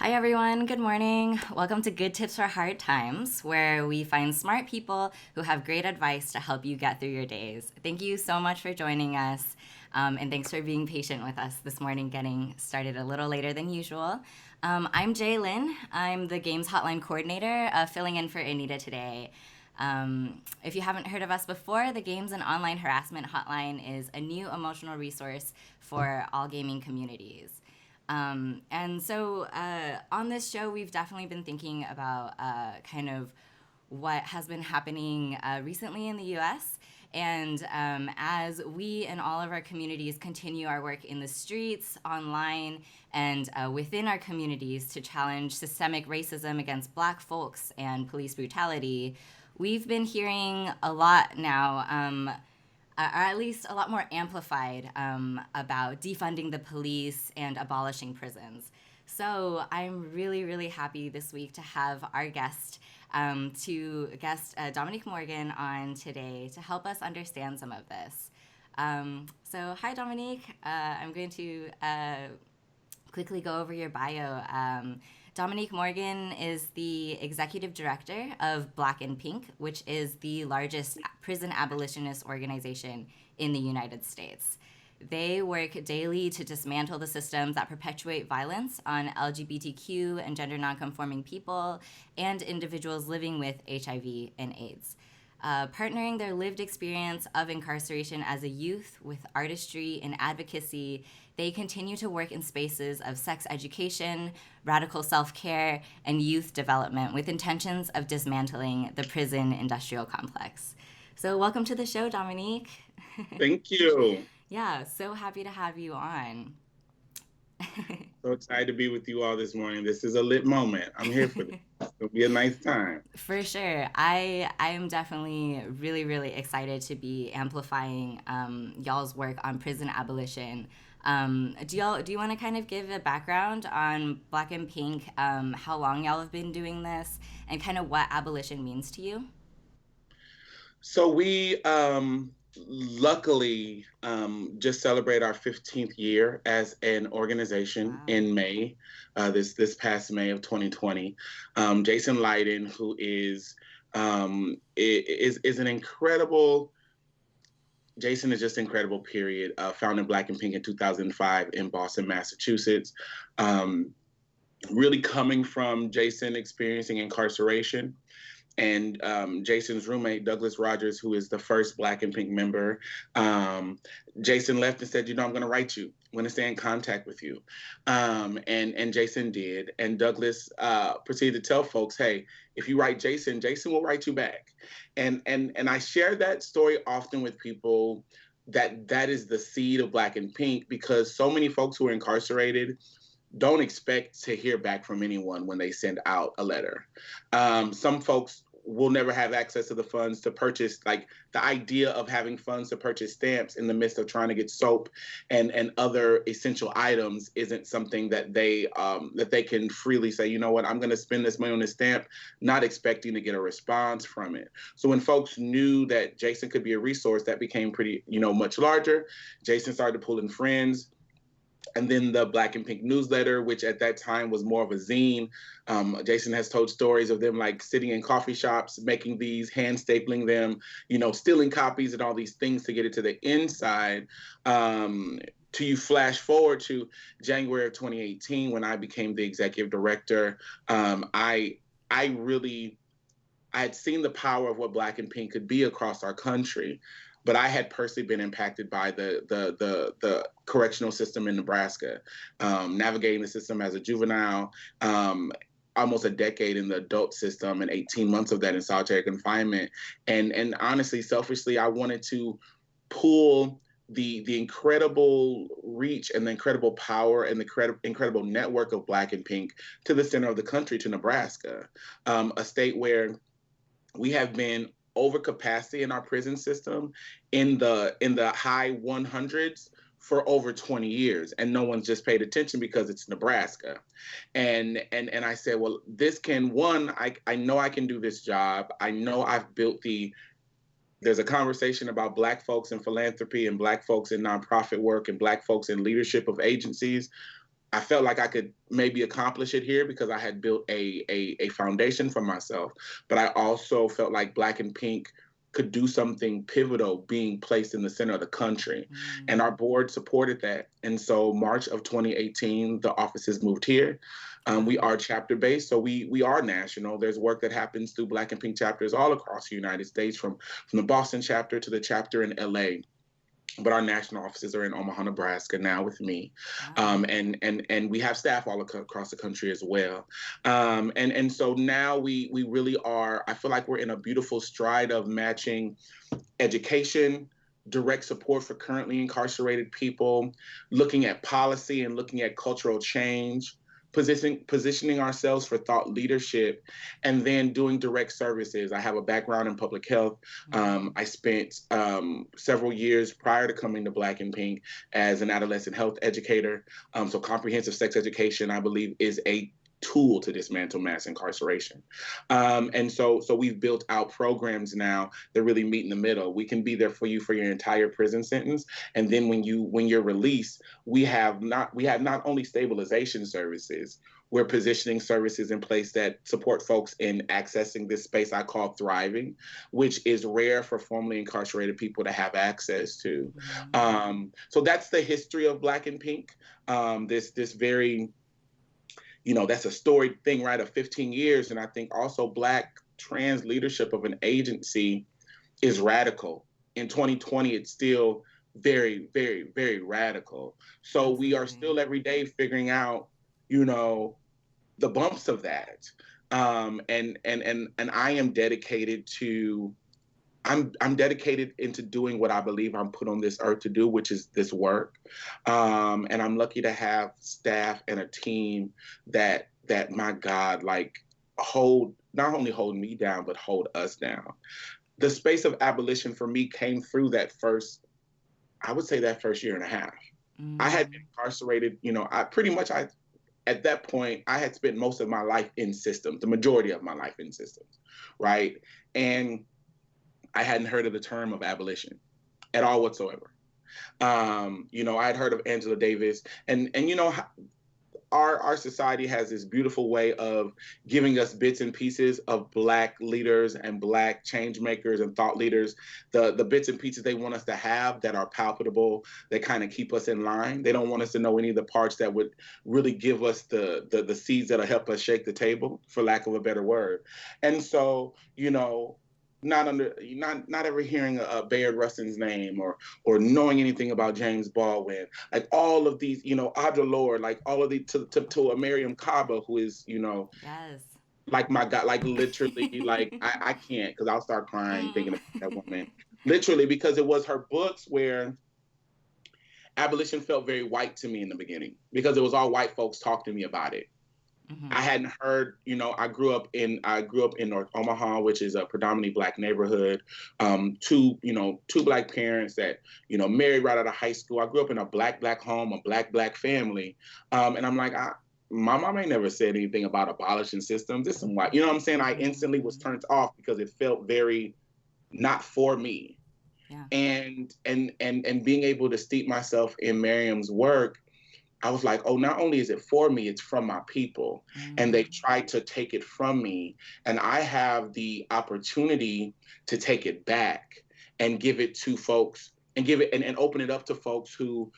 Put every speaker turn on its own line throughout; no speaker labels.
Hi, everyone. Good morning. Welcome to Good Tips for Hard Times, where we find smart people who have great advice to help you get through your days. Thank you so much for joining us, and thanks for being patient with us this morning, getting started a little later than usual. I'm Jaylyn. I'm the Games Hotline Coordinator, filling in for Anita today. If you haven't heard of us before, the Games and Online Harassment Hotline is a new emotional resource for all gaming communities. On this show, we've definitely been thinking about kind of what has been happening recently in the US. And as we and all of our communities continue our work in the streets, online, and within our communities to challenge systemic racism against Black folks and police brutality, we've been hearing a lot now. Or at least a lot more amplified about defunding the police and abolishing prisons. So I'm really, really happy this week to have our guest Dominique Morgan on today to help us understand some of this. So hi, Dominique. I'm going to quickly go over your bio. Dominique Morgan is the executive director of Black and Pink, which is the largest prison abolitionist organization in the United States. They work daily to dismantle the systems that perpetuate violence on LGBTQ and gender nonconforming people and individuals living with HIV and AIDS. Partnering their lived experience of incarceration as a youth with artistry and advocacy, they continue to work in spaces of sex education, radical self-care, and youth development with intentions of dismantling the prison industrial complex. So welcome to the show, Dominique.
Thank you.
Yeah, so happy to have you on.
So excited to be with you all this morning. This is a lit moment. I'm here for this. It'll be a nice time.
For sure. I am definitely really, really excited to be amplifying y'all's work on prison abolition. Do you want to kind of give a background on Black and Pink, how long y'all have been doing this, and kind of what abolition means to you?
So we luckily just celebrate our 15th year as an organization
Wow.
in May, this past May of 2020. Jason Leiden, who is an incredible. Jason is just incredible. Period. Founded Black and Pink in 2005 in Boston, Massachusetts. Um, really coming from Jason experiencing incarceration and Jason's roommate, Douglas Rogers, who is the first Black and Pink member. Um, Jason left and said, I'm going to write you. I'm going to stay in contact with you. And Jason did. And Douglas proceeded to tell folks, hey, if you write Jason, Jason will write you back. And I share that story often with people that is the seed of Black and Pink because so many folks who are incarcerated don't expect to hear back from anyone when they send out a letter. Some folks will never have access to the funds to purchase, like the idea of having funds to purchase stamps in the midst of trying to get soap and other essential items isn't something that they can freely say, you know what, I'm going to spend this money on this stamp, not expecting to get a response from it. So when folks knew that Jason could be a resource, that became pretty, much larger. Jason started pulling friends, and then the Black and Pink newsletter, which at that time was more of a zine. Jason has told stories of them like sitting in coffee shops, making these, hand stapling them, stealing copies and all these things to get it to the inside. To you flash forward to January of 2018 when I became the executive director. I really I had seen the power of what Black and Pink could be across our country, but I had personally been impacted by the correctional system in Nebraska, navigating the system as a juvenile, almost a decade in the adult system, and 18 months of that in solitary confinement. And honestly, selfishly, I wanted to pull the incredible reach and the incredible power and the incredible network of Black and Pink to the center of the country, to Nebraska, a state where we have been over capacity in our prison system in the high 100s for over 20 years, and no one's just paid attention because it's Nebraska. And I said, well, this can, one, I know I can do this job. I know I've built there's a conversation about Black folks in philanthropy and Black folks in nonprofit work and Black folks in leadership of agencies. I felt like I could maybe accomplish it here because I had built a foundation for myself. But I also felt like Black and Pink could do something pivotal being placed in the center of the country. And our board supported that. And so March of 2018, the offices moved here. We are chapter based, so we are national. There's work that happens through Black and Pink chapters all across the United States, from the Boston chapter to the chapter in LA. But our national offices are in Omaha, Nebraska now with me. And we have staff all across the country as well. And so now we really are, I feel like we're in a beautiful stride of matching education, direct support for currently incarcerated people, looking at policy and looking at cultural change, positioning ourselves for thought leadership, and then doing direct services. I have a background in public health. I spent several years prior to coming to Black and Pink as an adolescent health educator. So comprehensive sex education, I believe, is a tool to dismantle mass incarceration. And so we've built out programs now that really meet in the middle. We can be there for you for your entire prison sentence. And then when you're released, we have not only stabilization services, we're positioning services in place that support folks in accessing this space I call thriving, which is rare for formerly incarcerated people to have access to. So that's the history of Black and Pink. This very, that's a storied thing, right, of 15 years. And I think also Black trans leadership of an agency is radical. In 2020, it's still very, very, very radical. So we are still every day figuring out, the bumps of that. And I am dedicated to, I'm dedicated into doing what I believe I'm put on this earth to do, which is this work. And I'm lucky to have staff and a team that my God, like not only hold me down, but hold us down. The space of abolition for me came through that first year and a half. I had been incarcerated, at that point, I had spent most of my life in systems, the majority of my life in systems, right? And I hadn't heard of the term of abolition at all whatsoever. I had heard of Angela Davis, and our society has this beautiful way of giving us bits and pieces of Black leaders and Black change makers and thought leaders, the bits and pieces they want us to have that are palpable, that kind of keep us in line. They don't want us to know any of the parts that would really give us the seeds that'll help us shake the table, for lack of a better word. And so, not ever hearing Bayard Rustin's name or knowing anything about James Baldwin, like all of these, Audre Lorde, like all of the to a Miriam Kaba, who is,
yes,
like my God, like literally, like I can't, because I'll start crying thinking about that woman, literally, because it was her books where abolition felt very white to me in the beginning, because it was all white folks talking to me about it. I hadn't heard, I grew up in North Omaha, which is a predominantly Black neighborhood. Two Black parents that, married right out of high school. I grew up in a Black home, a Black family. And I'm like, my mom ain't never said anything about abolishing systems. This is white, you know what I'm saying? I instantly was turned off because it felt very not for me.
Yeah.
And being able to steep myself in Miriam's work, I was like, oh, not only is it for me, it's from my people. And they tried to take it from me. And I have the opportunity to take it back and give it to folks and and open it up to folks who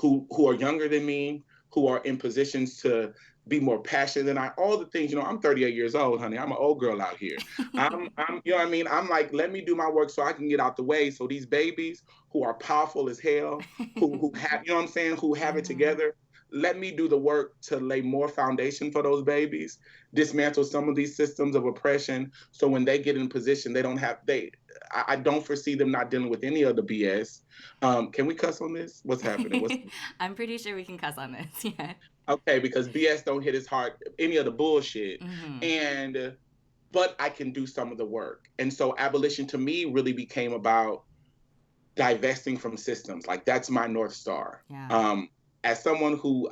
are younger than me, who are in positions to be more passionate than all the things, I'm 38 years old, honey. I'm an old girl out here. I'm I'm like, let me do my work so I can get out the way. So these babies who are powerful as hell, who have, who have it together, let me do the work to lay more foundation for those babies, dismantle some of these systems of oppression. So when they get in position, I don't foresee them not dealing with any of the BS. Can we cuss on this? What's happening?
I'm pretty sure we can cuss on this. Yeah.
Okay, because BS don't hit as hard, any of the bullshit. But I can do some of the work. And so abolition to me really became about divesting from systems. Like, that's my North Star.
Yeah.
As someone who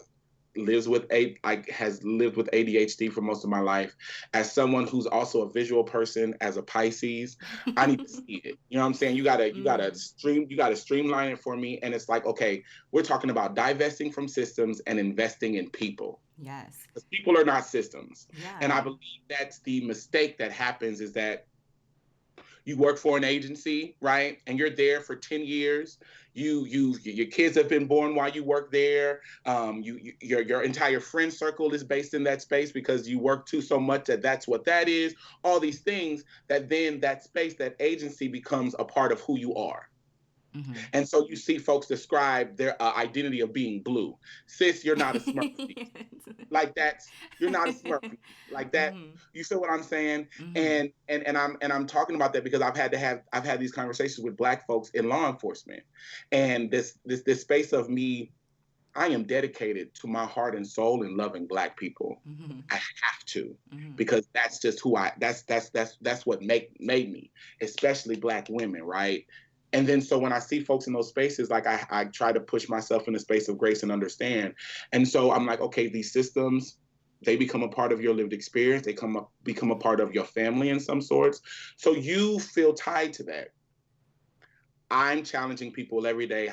has lived with ADHD for most of my life, as someone who's also a visual person, as a Pisces, I need to see it. You know what I'm saying? You gotta streamline it for me. And it's like, okay, we're talking about divesting from systems and investing in people.
Yes.
Because people are not systems.
Yeah.
And I believe that's the mistake that happens, is that you work for an agency, right? And you're there for 10 years. Your kids have been born while you work there. Your entire friend circle is based in that space because you work to so much that's what that is. All these things that then that space, that agency becomes a part of who you are. Mm-hmm. And so you see folks describe their identity of being blue. Sis, you're not a Smurf. Like you're not a Smurf. Like that. Mm-hmm. You feel what I'm saying? Mm-hmm. And I'm talking about that because I've had these conversations with Black folks in law enforcement, and this space of me. I am dedicated to my heart and soul in loving Black people. Mm-hmm. I have to, because that's just who that's what made me, especially Black women, right? And then so when I see folks in those spaces, like I try to push myself in a space of grace and understand. And so I'm like, okay, these systems, they become a part of your lived experience. They become a part of your family in some sorts. So you feel tied to that. I'm challenging people every day.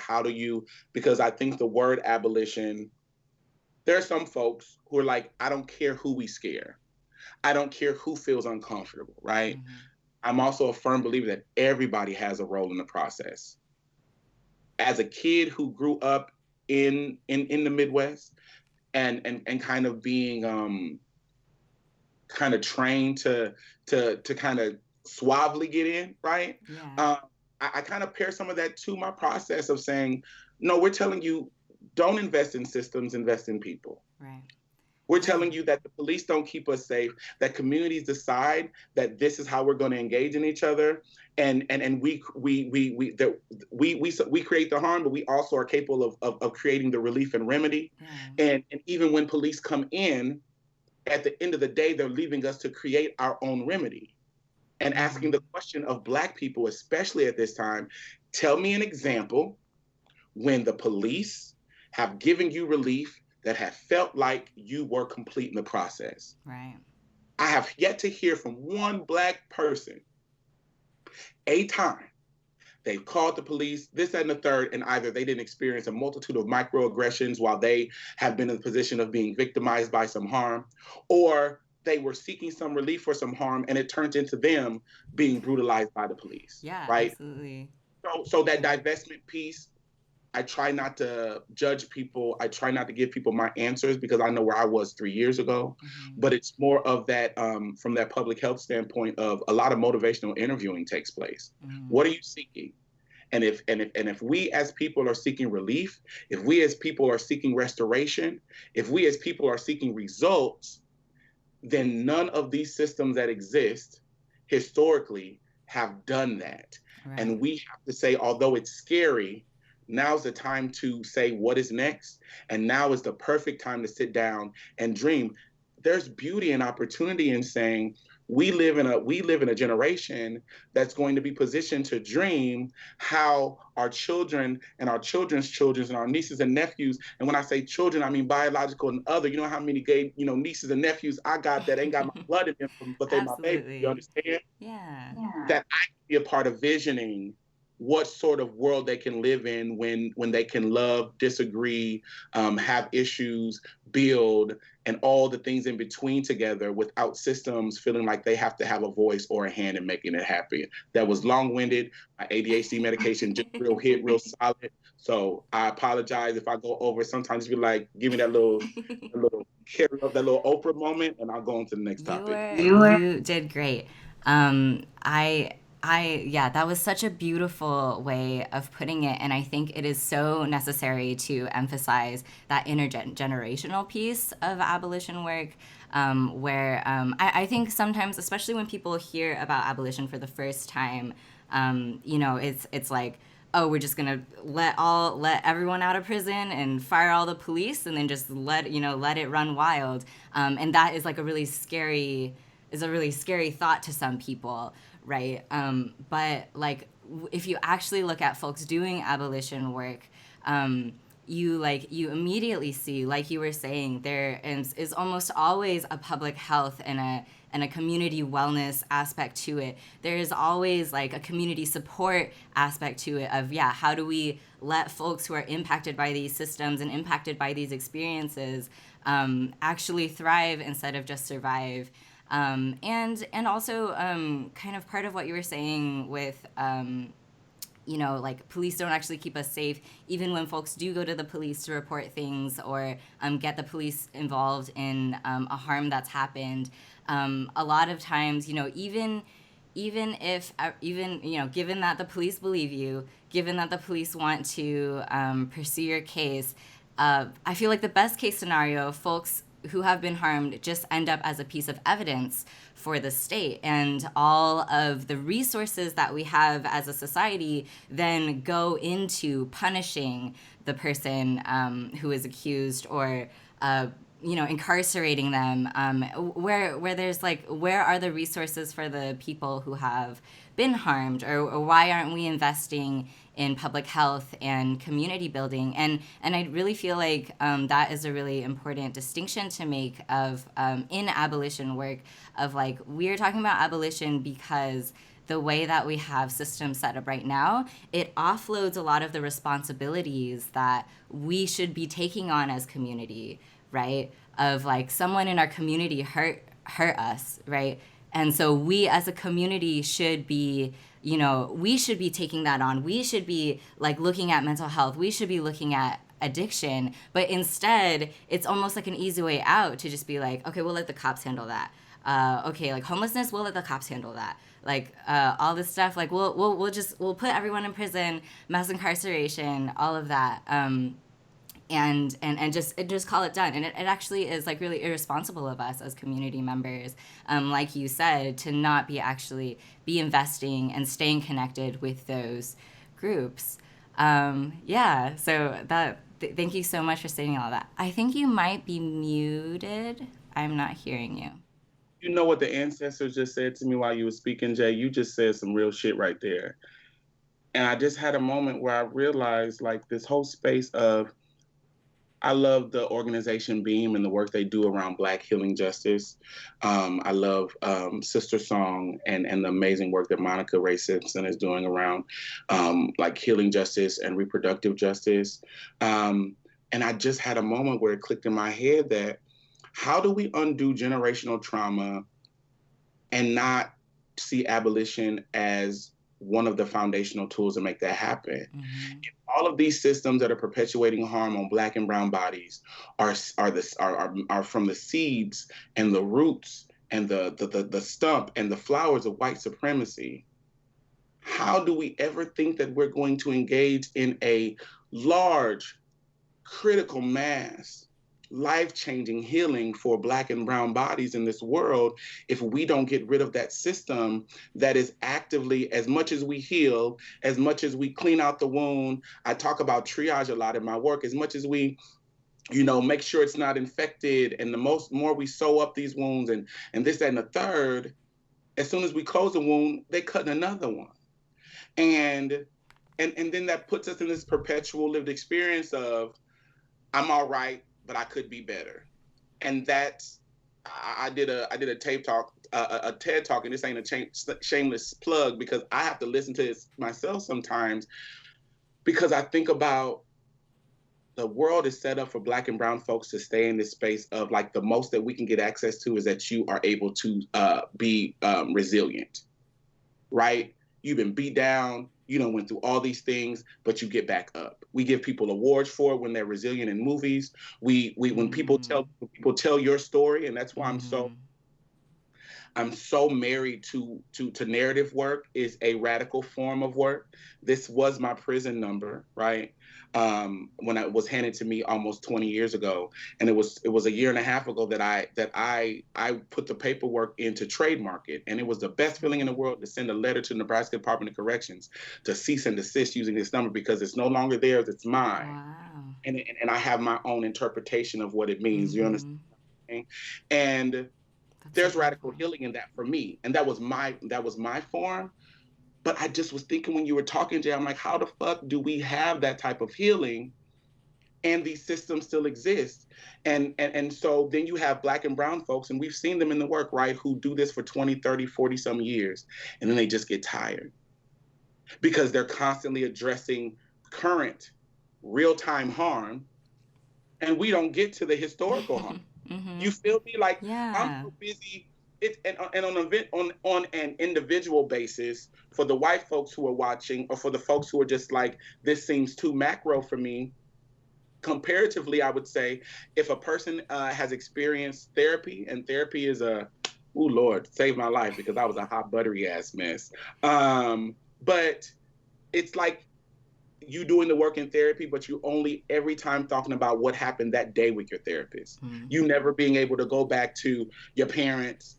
Because I think the word abolition, there are some folks who are like, I don't care who we scare. I don't care who feels uncomfortable, right? Mm-hmm. I'm also a firm believer that everybody has a role in the process. As a kid who grew up in the Midwest and kind of being kind of trained to kind of suavely get in, right? Yeah. I kind of pair some of that to my process of saying, no, we're telling you, don't invest in systems, invest in people. Right. We're telling you that the police don't keep us safe, that communities decide that this is how we're going to engage in each other. And we create the harm, but we also are capable of creating the relief and remedy. Yeah. And even when police come in, at the end of the day, they're leaving us to create our own remedy. And asking the question of Black people, especially at this time, tell me an example when the police have given you relief that have felt like you were complete in the process. Right. I have yet to hear from one Black person a time they've called the police, this, that, and the third, and either they didn't experience a multitude of microaggressions while they have been in the position of being victimized by some harm, or they were seeking some relief for some harm and it turned into them being brutalized by the police. Yeah, right? Absolutely. So that divestment piece, I try not to judge people. I try not to give people my answers because I know where I was 3 years ago. Mm-hmm. But it's more of that from that public health standpoint of a lot of motivational interviewing takes place. Mm-hmm. What are you seeking? And if we as people are seeking relief, if we as people are seeking restoration, if we as people are seeking results, then none of these systems that exist historically have done that. Right. And we have to say, although it's scary, now's the time to say what is next. And now is the perfect time to sit down and dream. There's beauty and opportunity in saying we live in a generation that's going to be positioned to dream how our children and our children's children and our nieces and nephews, and when I say children, I mean biological and other. You know how many gay, nieces and nephews I got that ain't got my blood in them, but they're my baby. You understand? Yeah. That I can be a part of visioning what sort of world they can live in when they can love, disagree, have issues, build, and all the things in between together without systems feeling like they have to have a voice or a hand in making it happen. That was long-winded. My ADHD medication just real solid. So I apologize if I go over. Sometimes be like, give me that little carry up, that little Oprah moment, and I'll go on to the next topic.
You did great. Yeah, that was such a beautiful way of putting it. And I think it is so necessary to emphasize that intergenerational piece of abolition work, where I think sometimes, especially when people hear about abolition for the first time, it's like, oh, we're just gonna let everyone out of prison and fire all the police and then just let it run wild. And that is like a really scary thought to some people. Right. But like, if you actually look at folks doing abolition work, you immediately see, like you were saying, there is almost always a public health and a community wellness aspect to it. There is always like a community support aspect to it of, yeah, how do we let folks who are impacted by these systems and impacted by these experiences actually thrive instead of just survive. And also kind of part of what you were saying with like police don't actually keep us safe, even when folks do go to the police to report things or get the police involved in a harm that's happened. A lot of times, even if given that the police believe you, given that the police want to pursue your case, I feel like the best case scenario, folks who have been harmed just end up as a piece of evidence for the state, and all of the resources that we have as a society then go into punishing the person who is accused, or incarcerating them, where there's like, where are the resources for the people who have been harmed, or why aren't we investing in public health and community building? And I really feel like that is a really important distinction to make of in abolition work, of like, we're talking about abolition because the way that we have systems set up right now, it offloads a lot of the responsibilities that we should be taking on as community, right? Of like, someone in our community hurt us, right? And so we as a community should be, we should be taking that on. We should be like looking at mental health. We should be looking at addiction. But instead, it's almost like an easy way out to just be like, okay, we'll let the cops handle that. Okay, like homelessness, we'll let the cops handle that. Like all this stuff, like we'll put everyone in prison, mass incarceration, all of that. And just call it done. And it actually is like really irresponsible of us as community members, like you said, to not be investing and staying connected with those groups. So thank you so much for saying all that. I think you might be muted. I'm not hearing you.
You know what the ancestors just said to me while you were speaking, Jay? You just said some real shit right there. And I just had a moment where I realized, like, this whole space of, I love the organization Beam and the work they do around Black healing justice. I love Sister Song and the amazing work that Monica Ray Simpson is doing around like healing justice and reproductive justice. And I just had a moment where it clicked in my head that, how do we undo generational trauma and not see abolition as one of the foundational tools to make that happen?
Mm-hmm.
All of these systems that are perpetuating harm on Black and brown bodies are from the seeds and the roots and the stump and the flowers of white supremacy. How do we ever think that we're going to engage in a large, critical mass, life-changing healing for Black and brown bodies in this world if we don't get rid of that system that is actively, as much as we heal, as much as we clean out the wound? I talk about triage a lot in my work. As much as we make sure it's not infected, and the more we sew up these wounds and this, that, and the third, as soon as we close the wound, they cut another one. And then that puts us in this perpetual lived experience of, I'm all right, but I could be better. And that's, I did a tape talk, a TED talk, and this ain't a shameless plug, because I have to listen to this myself sometimes, because I think about, the world is set up for Black and brown folks to stay in this space of, like, the most that we can get access to is that you are able to be resilient, right? You've been beat down, went through all these things, but you get back up. We give people awards for it when they're resilient in movies. When people tell your story, and that's why I'm so married to narrative work. Is a radical form of work. This was my prison number, right? When it was handed to me almost 20 years ago, and it was a year and a half ago that I put the paperwork in to trademark it, and it was the best feeling in the world to send a letter to the Nebraska Department of Corrections to cease and desist using this number, because it's no longer theirs, it's mine. Wow. And I have my own interpretation of what it means. You understand? And there's radical healing in that for me, and that was my form. But I just was thinking when you were talking, Jay, I'm like, how the fuck do we have that type of healing and these systems still exist. And so then you have Black and brown folks, and we've seen them in the work, right, who do this for 20, 30, 40 some years, and then they just get tired because they're constantly addressing current real-time harm, and we don't get to the historical harm.
Mm-hmm.
You feel me? Like, I'm
Yeah.
so busy. And on, on an individual basis, for the white folks who are watching, or for the folks who are just like, this seems too macro for me, comparatively, I would say, if a person has experienced therapy, and therapy is a, oh Lord, save my life, because I was a hot, buttery ass mess. But it's like you doing the work in therapy, but you only every time talking about what happened that day with your therapist.
Mm-hmm.
You never being able to go back to your parents,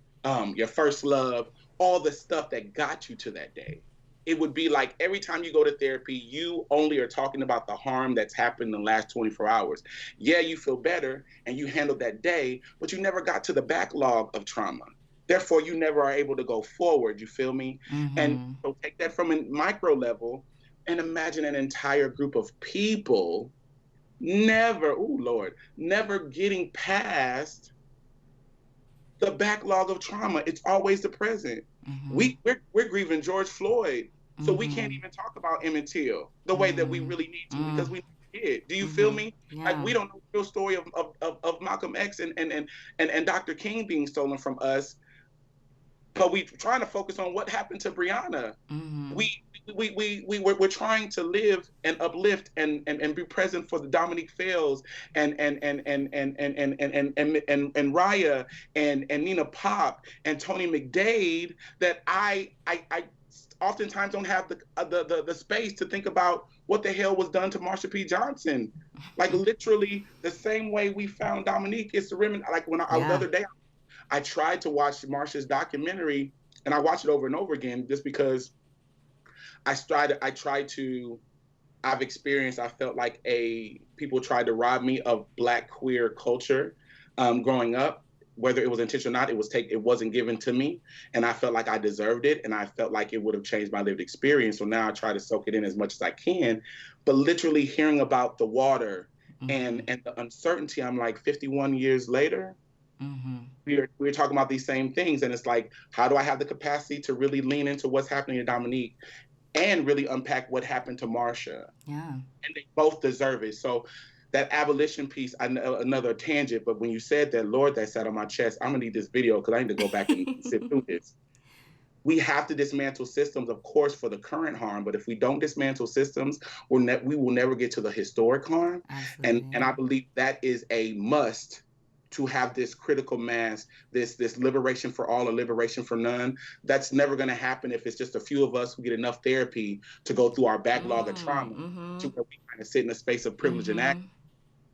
your first love, all the stuff that got you to that day. It would be like every time you go to therapy, you only are talking about the harm that's happened in the last 24 hours. Yeah, you feel better and you handled that day, but you never got to the backlog of trauma. Therefore, you never are able to go forward. You feel me? And
Mm-hmm.
so take that from a micro level and imagine an entire group of people never, oh Lord, never getting past the backlog of trauma. It's always the present.
Mm-hmm.
We're grieving George Floyd, so we can't
Mm-hmm.
even talk about Emmett Till the way that we really need to, because
Mm-hmm.
we did. Do you feel
Mm-hmm.
me? Like,
Yeah.
we don't know the real story of Malcolm X and Dr. King being stolen from us, but we trying to focus on what happened to Breonna.
Mm-hmm.
We're trying to live and uplift and be present for the Dominique Fails and Raya and Nina Pop and Tony McDade, that I oftentimes don't have the space to think about what the hell was done to Marsha P. Johnson. Like, literally the same way we found Dominique is the remnant. Like, when the
Yeah.
other day I tried to watch Marsha's documentary, and I watched it over and over again just because I've experienced, I felt like people tried to rob me of Black queer culture growing up. Whether it was intentional or not, it wasn't given to me, and I felt like I deserved it, and I felt like it would have changed my lived experience. So now I try to soak it in as much as I can. But literally hearing about the water
Mm-hmm.
and the uncertainty, I'm like, 51 years later,
Mm-hmm.
we're talking about these same things, and it's like, how do I have the capacity to really lean into what's happening to Dominique and really unpack what happened to Marsha?
Yeah.
And they both deserve it. So that abolition piece, I know, another tangent, but when you said that, Lord, that sat on my chest. I'm gonna need this video because I need to go back and sit through this. We have to dismantle systems, of course, for the current harm. But if we don't dismantle systems, we will never get to the historic harm. And
Absolutely.
I believe that is a must, to have this critical mass, this liberation for all or liberation for none. That's never going to happen if it's just a few of us who get enough therapy to go through our backlog of trauma,
Mm-hmm.
to where we kind of sit in a space of privilege and
Mm-hmm.
act.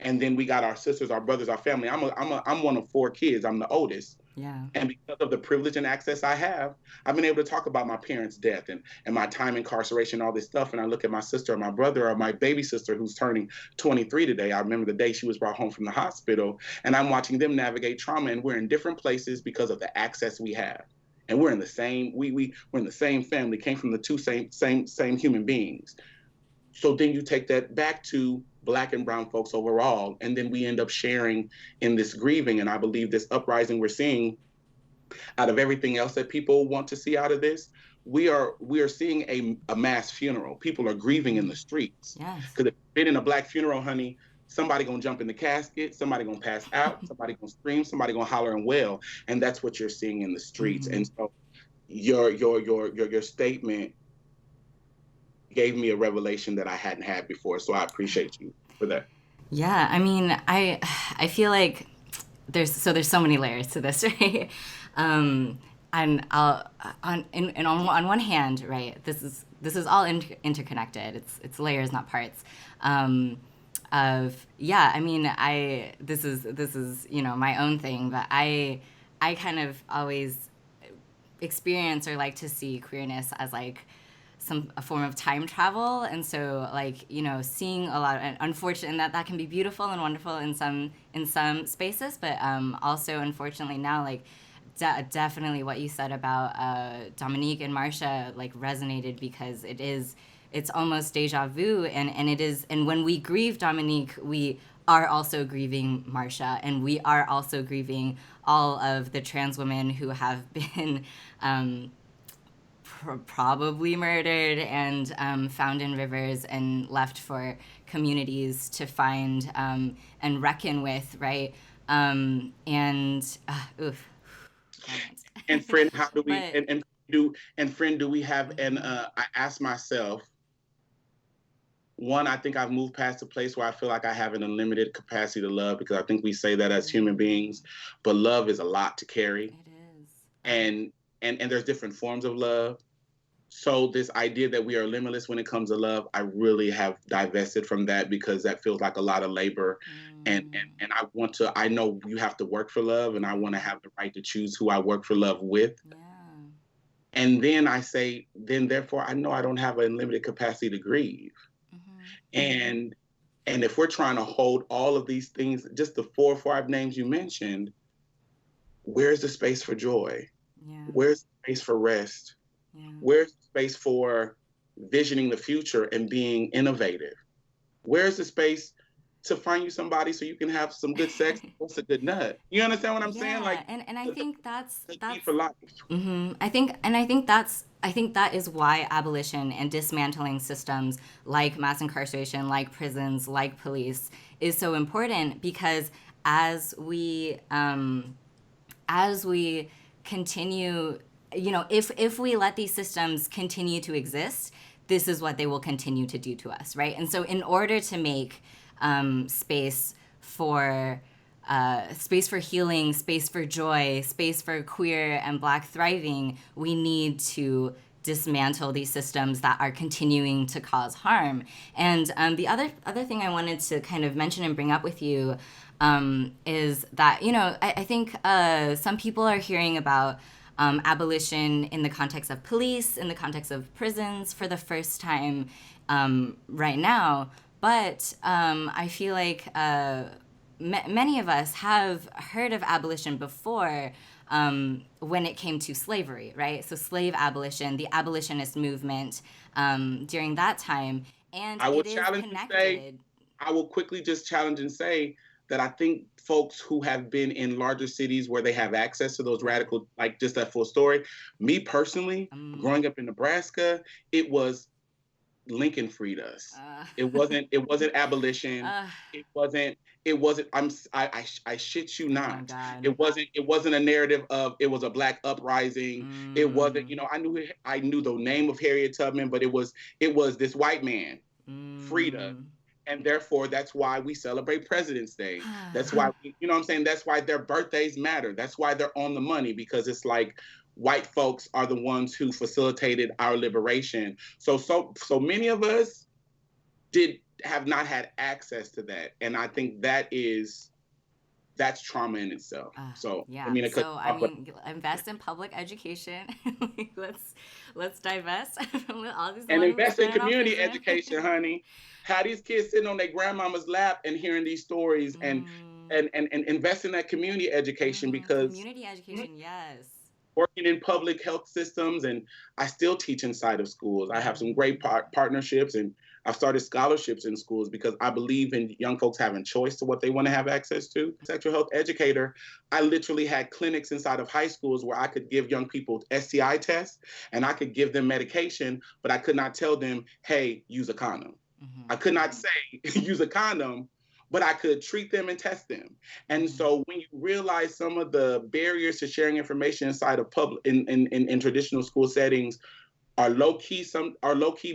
And then we got our sisters, our brothers, our family. I'm one of 4 kids. I'm the oldest.
Yeah.
And because of the privilege and access I have, I've been able to talk about my parents' death and my time incarceration, all this stuff. And I look at my sister or my brother or my baby sister who's turning 23 today. I remember the day she was brought home from the hospital, and I'm watching them navigate trauma. And we're in different places because of the access we have. And we're in the same, we're in the same family, came from the two same human beings. So then you take that back to Black and brown folks overall, and then we end up sharing in this grieving. And I believe this uprising we're seeing, out of everything else that people want to see out of this, we are seeing a mass funeral. People are grieving in the streets.
Yes.
Because if you've been in a Black funeral, honey, somebody gonna jump in the casket, somebody gonna pass out, somebody gonna scream, somebody gonna holler and wail, and that's what you're seeing in the streets.
Mm-hmm.
And so your statement gave me a revelation that I hadn't had before. So I appreciate you for that.
Yeah, I mean, I feel like there's so many layers to this, right? And I'll on one hand, right, this is all interconnected. It's layers, not parts. I mean, this is my own thing, but I kind of always experience or like to see queerness as like a form of time travel. And so like seeing a lot of, and unfortunately, and that can be beautiful and wonderful in some spaces, but also unfortunately now like definitely what you said about Dominique and Marsha like resonated, because it is it's almost deja vu, and it is. And when we grieve Dominique, we are also grieving Marsha, and we are also grieving all of the trans women who have been probably murdered and found in rivers and left for communities to find and reckon with, right? Oof.
And friend, how do we
But
and friend, do we have and I ask myself, one, I think I've moved past a place where I feel like I have an unlimited capacity to love, because I think we say that as human beings, but love is a lot to carry.
it is.
And there's different forms of love. So this idea that we are limitless when it comes to love, I really have divested from that, because that feels like a lot of labor. And I know you have to work for love, and I want to have the right to choose who I work for love with.
Yeah.
And then I say, then therefore I know I don't have an unlimited capacity to grieve. And if we're trying to hold all of these things, just the 4 or 5 names you mentioned, where's the space for joy?
Yeah.
Where's the space for rest?
Yeah.
Where's the space for visioning the future and being innovative? Where's the space to find you somebody so you can have some good sex? What's a good nut? You understand what I'm saying? Like,
and I think that's
for life.
I think that is why abolition and dismantling systems like mass incarceration, like prisons, like police is so important, because as we continue, if we let these systems continue to exist, this is what they will continue to do to us, right? And so in order to make space for healing, space for joy, space for queer and Black thriving, we need to dismantle these systems that are continuing to cause harm. And the other thing I wanted to kind of mention and bring up with you is that, I think some people are hearing about abolition in the context of police, in the context of prisons for the first time right now. But I feel like many of us have heard of abolition before when it came to slavery, right? So slave abolition, the abolitionist movement during that time. And
I will
it is connected.
I will quickly just challenge and say that I think folks who have been in larger cities where they have access to those radical, like just that full story, me personally, growing up in Nebraska, it was Lincoln freed us. It wasn't abolition. It wasn't I shit you not. It wasn't a narrative of it was a Black uprising. It wasn't, I knew the name of Harriet Tubman, but it was this white man freed us. And therefore, that's why we celebrate President's Day. That's why, what I'm saying? That's why their birthdays matter. That's why they're on the money, because it's like white folks are the ones who facilitated our liberation. So many of us have not had access to that. And I think that's trauma in itself.
Invest in public education. let's divest from all these.
And invest in community education, honey. How these kids sitting on their grandmama's lap and hearing these stories, and invest in that community education, because
community education, yes.
Working in public health systems, and I still teach inside of schools. I have some great partnerships, and I've started scholarships in schools because I believe in young folks having choice to what they want to have access to. Sexual health educator, I literally had clinics inside of high schools where I could give young people STI tests, and I could give them medication, but I could not tell them, hey, use a condom. I could not say use a condom, but I could treat them and test them. And so when you realize some of the barriers to sharing information inside of public in traditional school settings are low key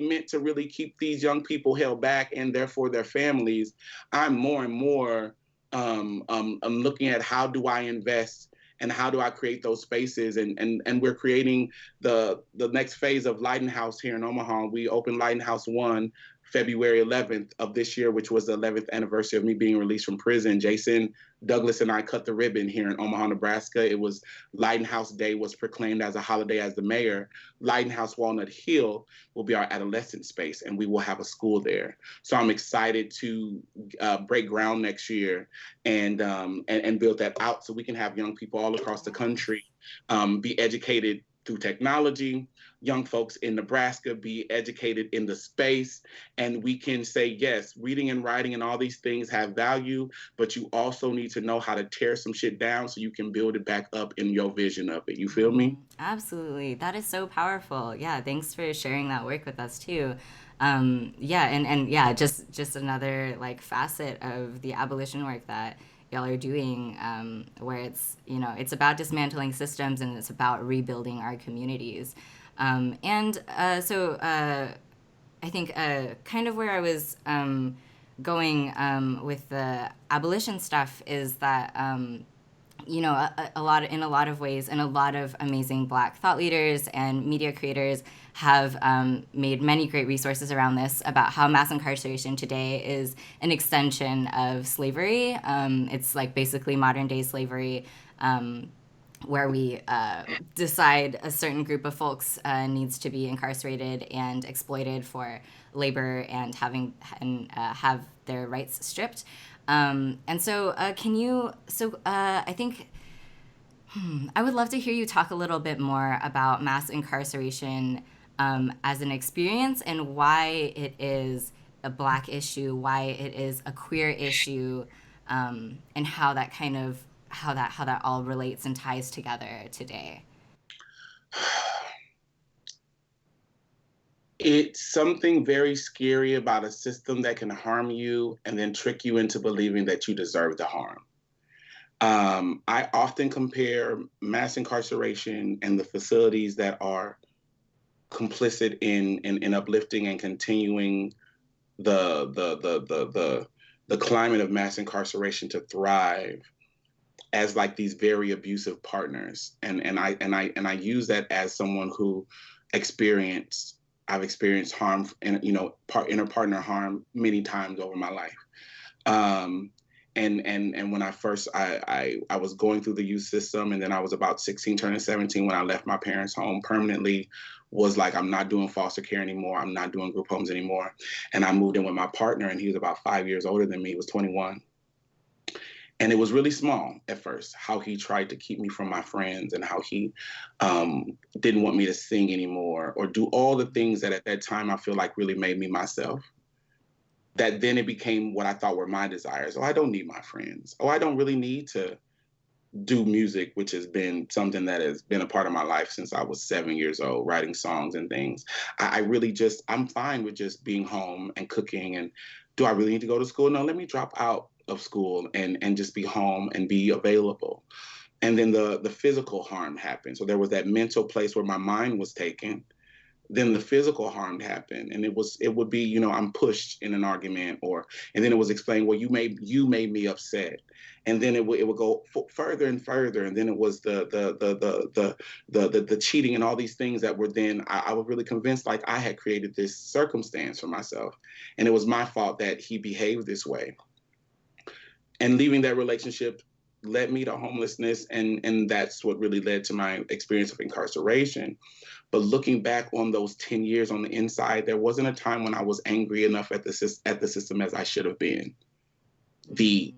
meant to really keep these young people held back, and therefore their families, I'm more and more I'm looking at how do I invest and how do I create those spaces, and we're creating the next phase of Lighthouse here in Omaha. We opened Lighthouse 1 February 11th of this year, which was the 11th anniversary of me being released from prison. Jason Douglas and I cut the ribbon here in Omaha, Nebraska. It was Lighthouse Day was proclaimed as a holiday as the mayor. Lighthouse Walnut Hill will be our adolescent space, and we will have a school there. So I'm excited to break ground next year and build that out so we can have young people all across the country be educated through technology, young folks in Nebraska be educated in the space, and we can say, yes, reading and writing and all these things have value, but you also need to know how to tear some shit down so you can build it back up in your vision of it. You feel me?
Absolutely. That is so powerful. Yeah, thanks for sharing that work with us too. Yeah, and yeah, just another like facet of the abolition work that y'all are doing, where it's, you know, it's about dismantling systems and it's about rebuilding our communities. I think kind of where I was going with the abolition stuff is that you know, a lot in a lot of ways, and a lot of amazing Black thought leaders and media creators have made many great resources around this about how mass incarceration today is an extension of slavery. It's like basically modern day slavery. Where we decide a certain group of folks needs to be incarcerated and exploited for labor and have their rights stripped. And so, can you? So, I think I would love to hear you talk a little bit more about mass incarceration as an experience and why it is a Black issue, why it is a queer issue, and how that kind of how that all relates and ties together today.
It's something very scary about a system that can harm you and then trick you into believing that you deserve the harm. I often compare mass incarceration and the facilities that are complicit in uplifting and continuing the climate of mass incarceration to thrive as like these very abusive partners. And I use that as someone who I've experienced harm and, you know, inner partner harm many times over my life. Um, and when I was going through the youth system, and then I was about 16 turning 17 when I left my parents' home permanently, was like, I'm not doing foster care anymore. I'm not doing group homes anymore. And I moved in with my partner, and he was about 5 years older than me. He was 21. And it was really small at first, how he tried to keep me from my friends, and how he didn't want me to sing anymore or do all the things that at that time I feel like really made me myself. That then it became what I thought were my desires. Oh, I don't need my friends. Oh, I don't really need to do music, which has been something that has been a part of my life since I was 7 years old, writing songs and things. I really just, I'm fine with just being home and cooking. And do I really need to go to school? No, let me drop out of school and just be home and be available. And then the physical harm happened. So there was that mental place where my mind was taken. Then the physical harm happened, and it would be, you know, I'm pushed in an argument, or and then it was explained, well, you made me upset, and then it would go further and further, and then it was the cheating and all these things that were then I was really convinced like I had created this circumstance for myself, and it was my fault that he behaved this way. And leaving that relationship led me to homelessness, and that's what really led to my experience of incarceration. But looking back on those 10 years on the inside, there wasn't a time when I was angry enough at the system as I should have been. The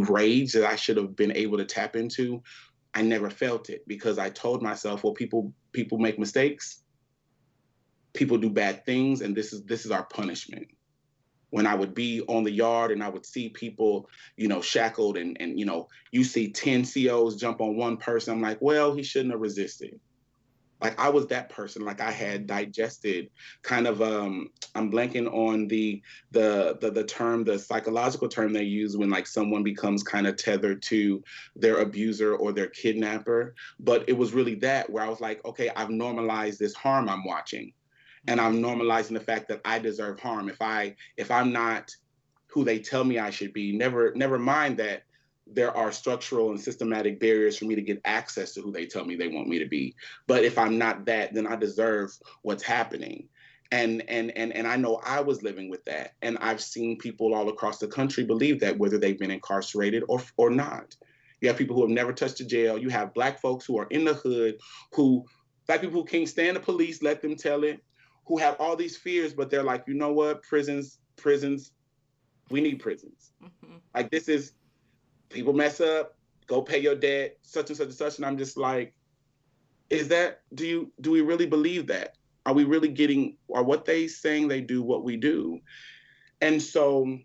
rage that I should have been able to tap into, I never felt it, because I told myself, well, people make mistakes, people do bad things, and this is our punishment. When I would be on the yard and I would see people, you know, shackled, and you know, you see 10 COs jump on one person, I'm like, well, he shouldn't have resisted. Like I was that person. Like I had digested kind of I'm blanking on the term, the psychological term they use when like someone becomes kind of tethered to their abuser or their kidnapper. But it was really that, where I was like, okay, I've normalized this harm I'm watching, and I'm normalizing the fact that I deserve harm. If I'm not who they tell me I should be, never mind that there are structural and systematic barriers for me to get access to who they tell me they want me to be. But if I'm not that, then I deserve what's happening. And I know I was living with that. And I've seen people all across the country believe that, whether they've been incarcerated or not. You have people who have never touched a jail. You have Black folks who are in the hood, Black people who can't stand the police, let them tell it, who have all these fears, but they're like, you know what, prisons, we need prisons.
Mm-hmm.
Like this is, people mess up, go pay your debt, such and such and such. And I'm just like, Is that, do we really believe that? Are we really getting, are what they saying they do what we do? And so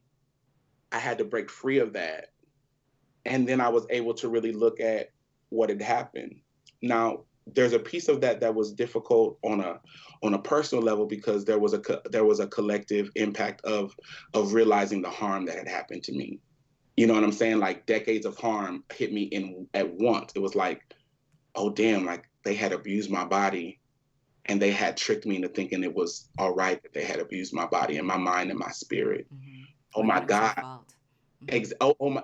I had to break free of that. And then I was able to really look at what had happened. Now, there's a piece of that that was difficult on a personal level, because there was a collective impact of realizing the harm that had happened to me. You know what I'm saying? Like, decades of harm hit me in at once. It was like, oh damn, like they had abused my body, and they had tricked me into thinking it was all right that they had abused my body and my mind and my spirit.
Mm-hmm.
Oh
Or
my
that it's your
God.
fault.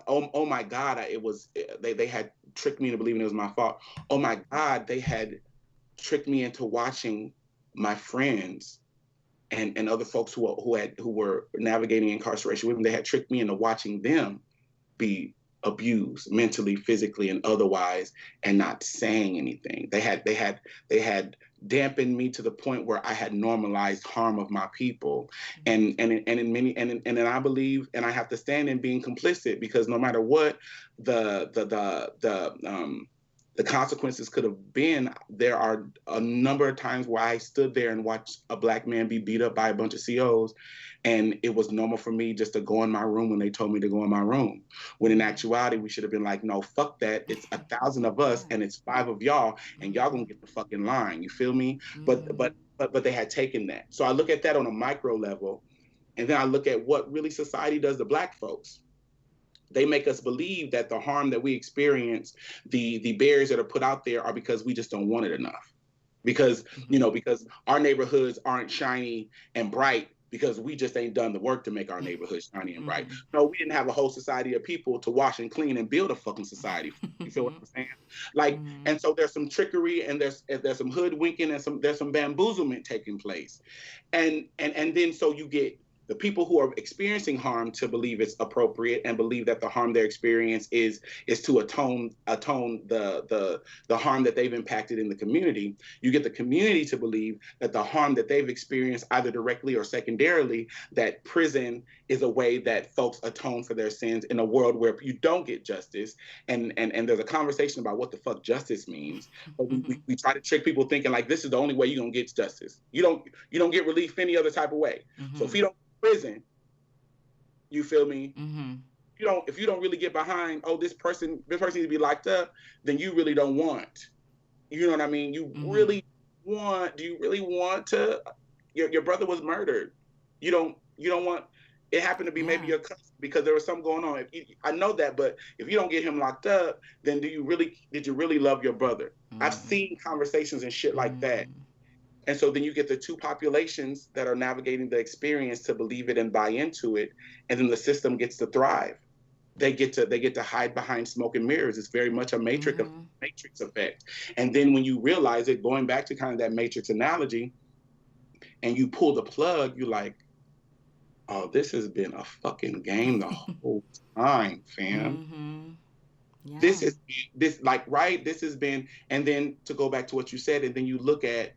Mm-hmm.
Oh my God. It was, they had tricked me into believing it was my fault. Oh my God. They had tricked me into watching my friends and other folks who were navigating incarceration with me. They had tricked me into watching them be abused mentally, physically, and otherwise, and not saying anything. They had dampened me to the point where I had normalized harm of my people. And I believe, and I have to stand in being complicit, because no matter what the consequences could have been, there are a number of times where I stood there and watched a Black man be beat up by a bunch of COs, and it was normal for me just to go in my room when they told me to go in my room. When in actuality, we should have been like, no, fuck that. It's 1,000 of us,
Yeah.
and it's 5 of y'all, and y'all
Mm-hmm.
gonna get the fucking line. You feel me? But
Mm-hmm.
but but they had taken that. So I look at that on a micro level, and then I look at what really society does to Black folks. They make us believe that the harm that we experience, the barriers that are put out there, are because we just don't want it enough. Because,
Mm-hmm.
because our neighborhoods aren't shiny and bright, because we just ain't done the work to make our neighborhood shiny and bright.
Mm-hmm.
No, we didn't have a whole society of people to wash and clean and build a fucking society. You feel what I'm saying? Like,
Mm-hmm.
and so there's some trickery, and there's some hoodwinking, and there's some bamboozlement taking place. And then so you get the people who are experiencing harm to believe it's appropriate, and believe that the harm they're experiencing is to atone the harm that they've impacted in the community. You get the community to believe that the harm that they've experienced, either directly or secondarily, that prison is a way that folks atone for their sins in a world where you don't get justice. And there's a conversation about what the fuck justice means. But we try to trick people thinking like, this is the only way you're gonna get justice. You don't get relief any other type of way. So if you don't prison, you feel me?
Mm-hmm.
If you don't really get behind, oh, this person needs to be locked up, then you really don't want. You know what I mean?
Mm-hmm.
Do you really want to, your brother was murdered. You don't want, it happened to be maybe
Yeah.
your cousin, because there was something going on. I know that, but if you don't get him locked up, then did you really love your brother? I've
Mm-hmm.
seen conversations and shit like that.
Mm-hmm.
And so then you get the two populations that are navigating the experience to believe it and buy into it, and then the system gets to thrive. They get to hide behind smoke and mirrors. It's very much a
Mm-hmm.
matrix effect. And then when you realize it, going back to kind of that matrix analogy, and you pull the plug, you're like, oh, this has been a fucking game the whole time, fam.
Mm-hmm. Yeah.
This is this like right. This has been, and then to go back to what you said, and then you look at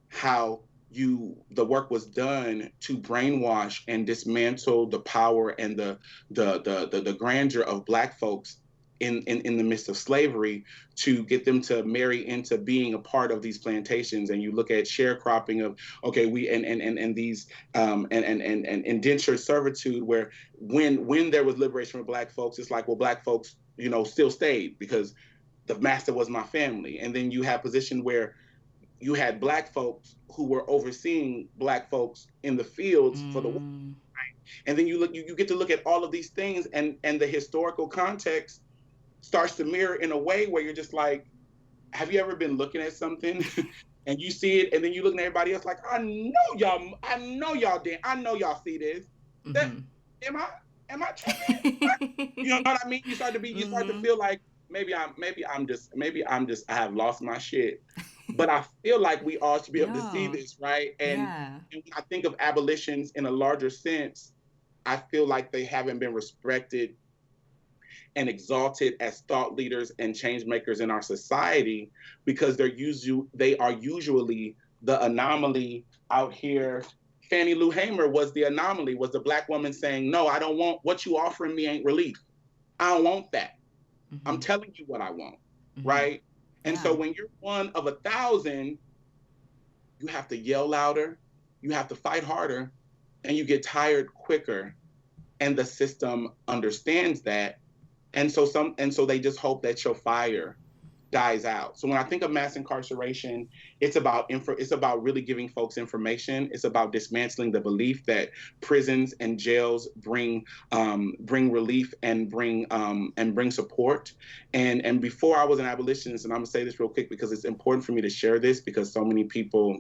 how the work was done to brainwash and dismantle the power and the grandeur of Black folks in the midst of slavery, to get them to marry into being a part of these plantations. And you look at sharecropping of, okay, we and these and indentured servitude, where when there was liberation for Black folks, it's like, well, Black folks still stayed because the master was my family. And then you have position where you had Black folks who were overseeing Black folks in the fields for the work.
Mm-hmm.
And then you get to look at all of these things, and the historical context starts to mirror in a way where you're just like, have you ever been looking at something and you see it, and then you look at everybody else like, I know y'all did, I know y'all see this. That
Mm-hmm.
am I tripping? You know what I mean? You start to
Mm-hmm.
feel like maybe I'm just I have lost my shit. But I feel like we all should be able to see
Yeah.
this, right? And
Yeah.
when I think of abolitions in a larger sense, I feel like they haven't been respected and exalted as thought leaders and change makers in our society, because they are usually the anomaly out here. Fannie Lou Hamer was the anomaly, was the Black woman saying, no, I don't want what you offering me, ain't relief. I don't want that. I'm
Mm-hmm.
telling you what I want,
Mm-hmm.
right? And
Yeah.
so when you're one of 1,000, you have to yell louder, you have to fight harder, and you get tired quicker. And the system understands that. And so they just hope that your fire dies out. So when I think of mass incarceration, it's about really giving folks information. It's about dismantling the belief that prisons and jails bring relief and bring support. And before I was an abolitionist, and I'm gonna say this real quick because it's important for me to share this because so many people.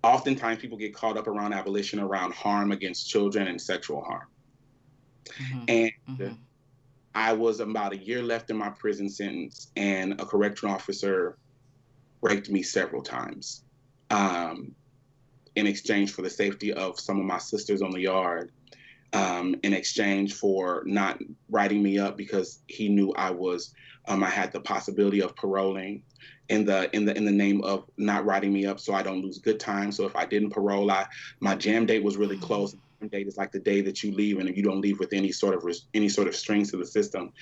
Oftentimes, people get caught up around abolition, around harm against children and sexual harm.
Mm-hmm.
And
Mm-hmm.
I was about a year left in my prison sentence, and a correctional officer raped me several times um, in exchange for the safety of some of my sisters on the yard, in exchange for not writing me up because he knew I had the possibility of paroling in the name of not writing me up so I don't lose good time. So if I didn't parole, my jam date was really close. Jam date is like the day that you leave, and if you don't leave with any sort of strings to the system.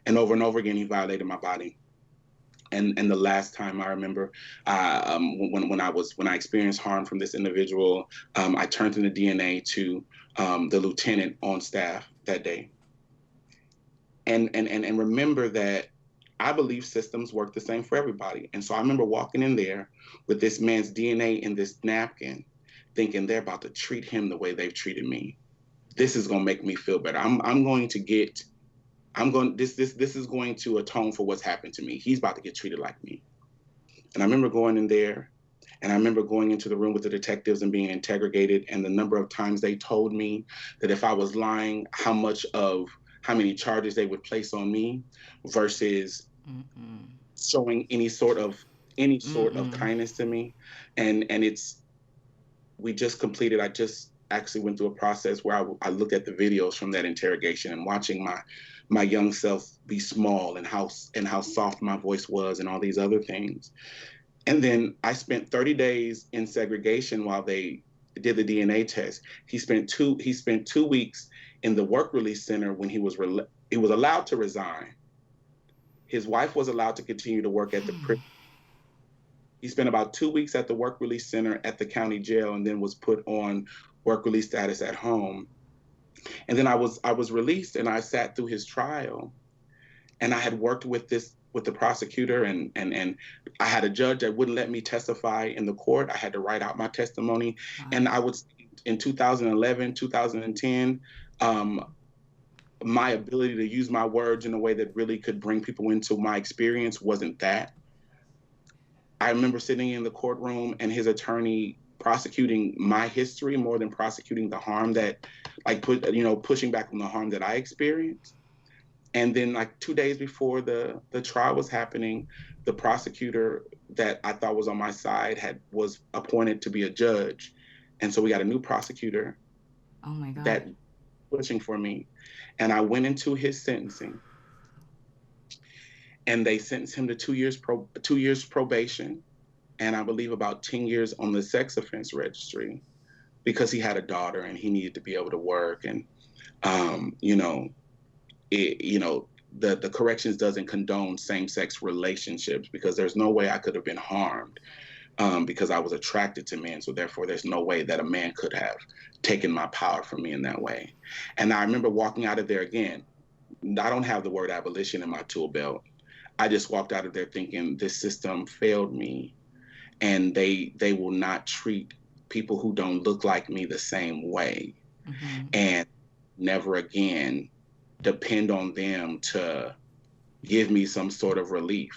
And over again, he violated my body. And the last time I remember, when I experienced harm from this individual, I turned in the DNA to the lieutenant on staff that day, and remember that I believe systems work the same for everybody. And so I remember walking in there with this man's DNA in this napkin, thinking they're about to treat him the way they've treated me. This is gonna make me feel better. I'm going to get. I'm going. This is going to atone for what's happened to me. He's about to get treated like me. And I remember going in there, and I remember going into the room with the detectives and being interrogated, and the number of times they told me that if I was lying, how many charges they would place on me versus
Mm-mm.
showing any sort of
Mm-mm.
kindness to me. And it's we just completed. I just actually went through a process where I looked at the videos from that interrogation and watching my young self be small and how soft my voice was and all these other things. And then I spent 30 days in segregation while they did the DNA test. He spent 2 weeks in the work release center when he was allowed to resign. His wife was allowed to continue to work at the prison. He spent about 2 weeks at the work release center at the county jail and then was put on work release status at home. And then I was released and I sat through his trial, and I had worked with the prosecutor, and I had a judge that wouldn't let me testify in the court. I had to write out my testimony.
Wow.
And I would in 2011, 2010, um, my ability to use my words in a way that really could bring people into my experience wasn't that. I remember sitting in the courtroom and his attorney prosecuting my history more than prosecuting the harm that, pushing back on the harm that I experienced. And then, like 2 days before the trial was happening, the prosecutor that I thought was on my side was appointed to be a judge, and so we got a new prosecutor
Oh my God.
that pushing for me, and I went into his sentencing, and they sentenced him to 2 years probation, and I believe about 10 years on the sex offense registry because he had a daughter and he needed to be able to work, and um, you know, it, you know, the corrections doesn't condone same-sex relationships because there's no way I could have been harmed because I was attracted to men. So therefore, there's no way that a man could have taken my power from me in that way. And I remember walking out of there again. I don't have the word abolition in my tool belt. I just walked out of there thinking this system failed me, and they will not treat people who don't look like me the same way,
Mm-hmm.
and never again depend on them to give me some sort of relief.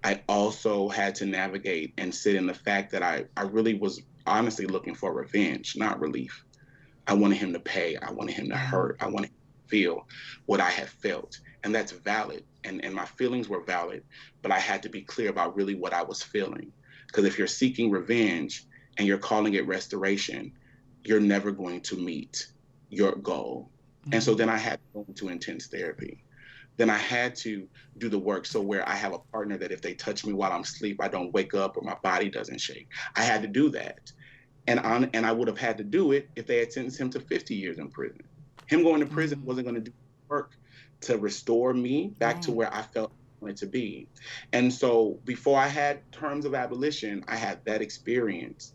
I also had to navigate and sit in the fact that I really was honestly looking for revenge, not relief. I wanted him to pay. I wanted him to
Mm-hmm.
hurt. I wanted him to feel what I had felt. And that's valid. And my feelings were valid, but I had to be clear about really what I was feeling. Because if you're seeking revenge and you're calling it restoration, you're never going to meet your goal. And so
Mm-hmm.
then I had to go into intense therapy. Then I had to do the work so where I have a partner that if they touch me while I'm asleep, I don't wake up or my body doesn't shake. I had to do that. And I would have had to do it if they had sentenced him to 50 years in prison. Him going to prison
Mm-hmm.
wasn't going to do work to restore me back to
Right.
where I felt it to be. And so before I had terms of abolition, I had that experience.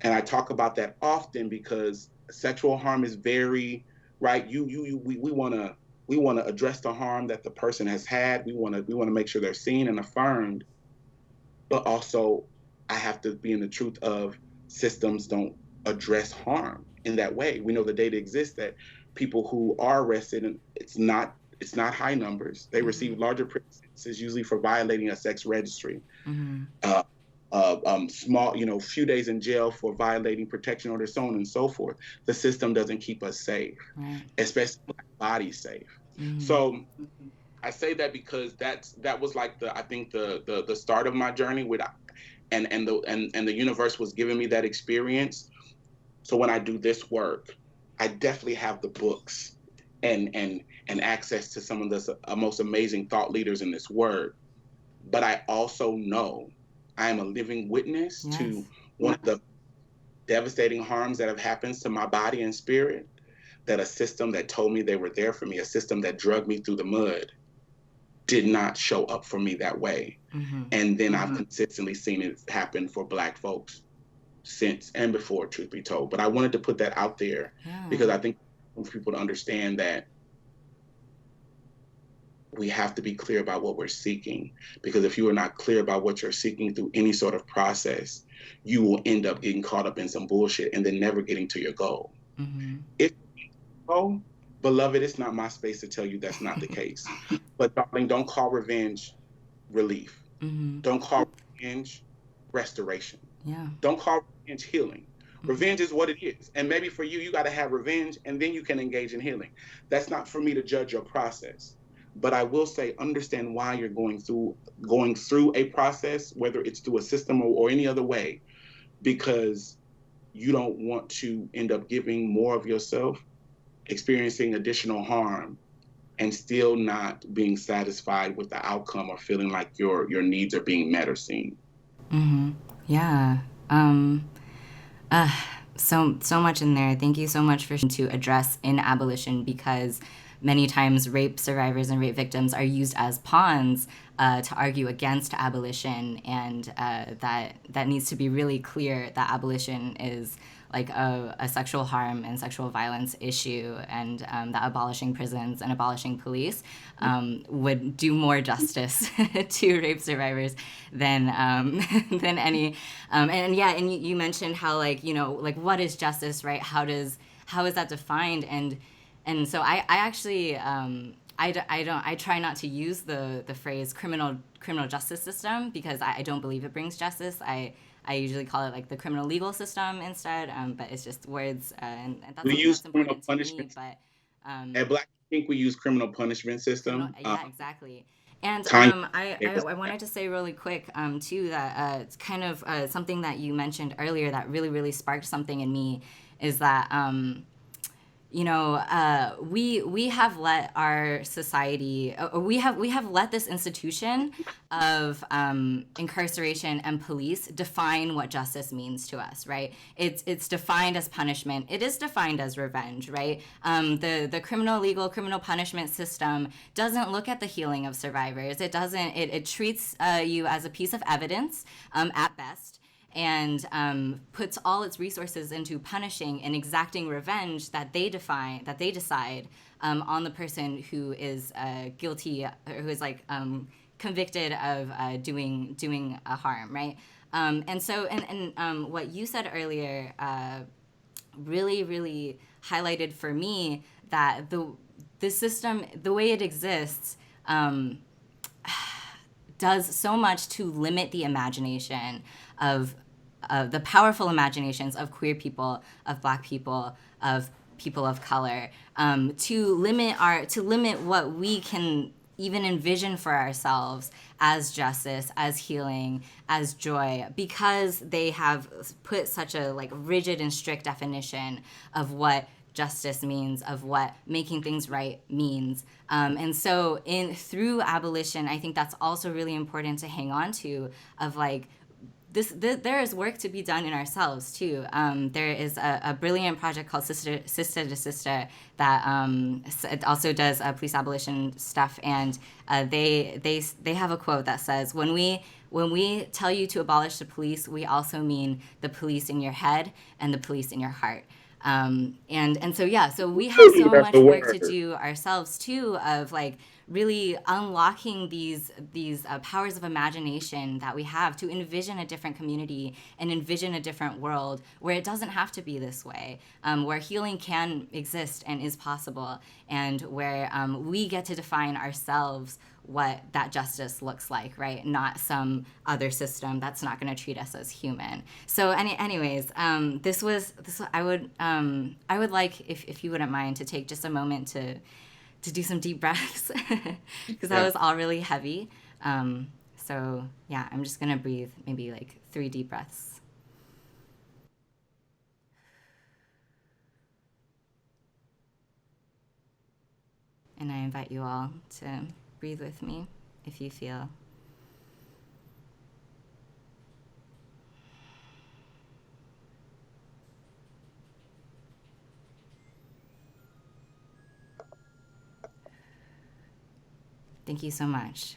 And I talk about that often because sexual harm is very, right. We want to, address the harm that the person has had. We want to make sure they're seen and affirmed. But also, I have to be in the truth of systems don't address harm in that way. We know the data exists that people who are arrested, and it's not high numbers. They receive larger sentences, usually for violating a sex registry. Uh, Small, few days in jail for violating protection orders, so on and so forth. The system doesn't keep us safe, especially Black bodies safe. So I say that because that was like I think the start of my journey with, and the universe was giving me that experience. So when I do this work, I definitely have the books and access to some of the most amazing thought leaders in this work. But I also know I am a living witness to one of the devastating harms that have happened to my body and spirit, that a system that told me they were there for me, a system that dragged me through the mud, did not show up for me that way. And then I've consistently seen it happen for Black folks since and before, truth be told. But I wanted to put that out there because I think for people to understand that we have to be clear about what we're seeking, because if you are not clear about what you're seeking through any sort of process, you will end up getting caught up in some bullshit and then never getting to your goal. If oh, beloved, it's not my space to tell you that's not the case. But darling, don't call revenge relief. Don't call revenge restoration. Don't call revenge healing. Revenge is what it is. And maybe for you, you got to have revenge and then you can engage in healing. That's not for me to judge your process. But I will say, understand why you're going through a process, whether it's through a system or any other way, because you don't want to end up giving more of yourself, experiencing additional harm, and still not being satisfied with the outcome or feeling like your needs are being met or seen.
Yeah. So much in there. Thank you so much for to address in abolition, because many times rape survivors and rape victims are used as pawns to argue against abolition, and that needs to be really clear that abolition is like a sexual harm and sexual violence issue, and that abolishing prisons and abolishing police would do more justice to rape survivors than any. And you mentioned how what is justice, right? How is that defined? And so I actually I try not to use the phrase criminal justice system, because I don't believe it brings justice. I usually call it like the criminal legal system instead, but it's just words, and that's
we use
that's
criminal
important
punishment.
to me. But
at Black Pink, we use criminal punishment system.
Exactly. And I wanted to say really quick too that it's kind of something that you mentioned earlier that really sparked something in me, is that we have let our society, we have let this institution of incarceration and police define what justice means to us, right? It's defined as punishment. It is defined as revenge, right? The criminal punishment system doesn't look at the healing of survivors. It doesn't. It treats you as a piece of evidence at best, and puts all its resources into punishing and exacting revenge that they decide on the person who is guilty, who is convicted of doing a harm, right? And so what you said earlier really highlighted for me that the system, the way it exists, does so much to limit the imagination of the powerful imaginations of queer people, of Black people, of people of color, to limit what we can even envision for ourselves as justice, as healing, as joy, because they have put such a rigid and strict definition of what justice means, of what making things right means. And so through abolition, I think that's also really important to hang on to, of there is work to be done in ourselves too. There is a brilliant project called Sister to Sister that it also does police abolition stuff, and they have a quote that says, when we tell you to abolish the police, we also mean the police in your head and the police in your heart. And so yeah, so we have so much work to do ourselves too, of like really unlocking these powers of imagination that we have to envision a different community and envision a different world where it doesn't have to be this way, where healing can exist and is possible, and where we get to define ourselves what that justice looks like, right? Not some other system that's not going to treat us as human. So, anyways, this was I would like, if you wouldn't mind, to take just a moment to do some deep breaths, because that was all really heavy. So yeah, I'm just gonna breathe maybe like 3 deep breaths. And I invite you all to breathe with me if you feel. Thank you so much.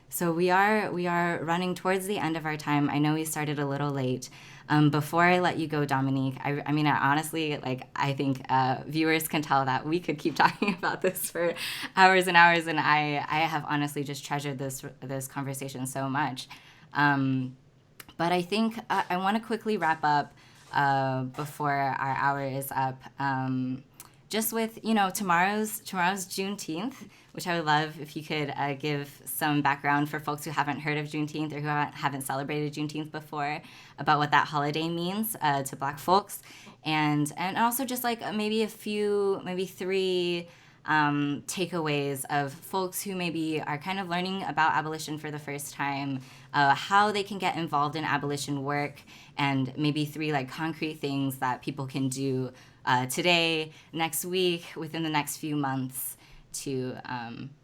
So we are running towards the end of our time. I know we started a little late. Before I let you go, Dominique, I mean, I honestly, like, I think viewers can tell that we could keep talking about this for hours and hours, and I have honestly just treasured this conversation so much. But I think I want to quickly wrap up before our hour is up. Just with, tomorrow's Juneteenth, which I would love if you could give some background for folks who haven't heard of Juneteenth or who haven't celebrated Juneteenth before, about what that holiday means to Black folks, and also just like maybe 3 takeaways of folks who maybe are kind of learning about abolition for the first time, how they can get involved in abolition work, and maybe 3 like concrete things that people can do today, next week, within the next few months, to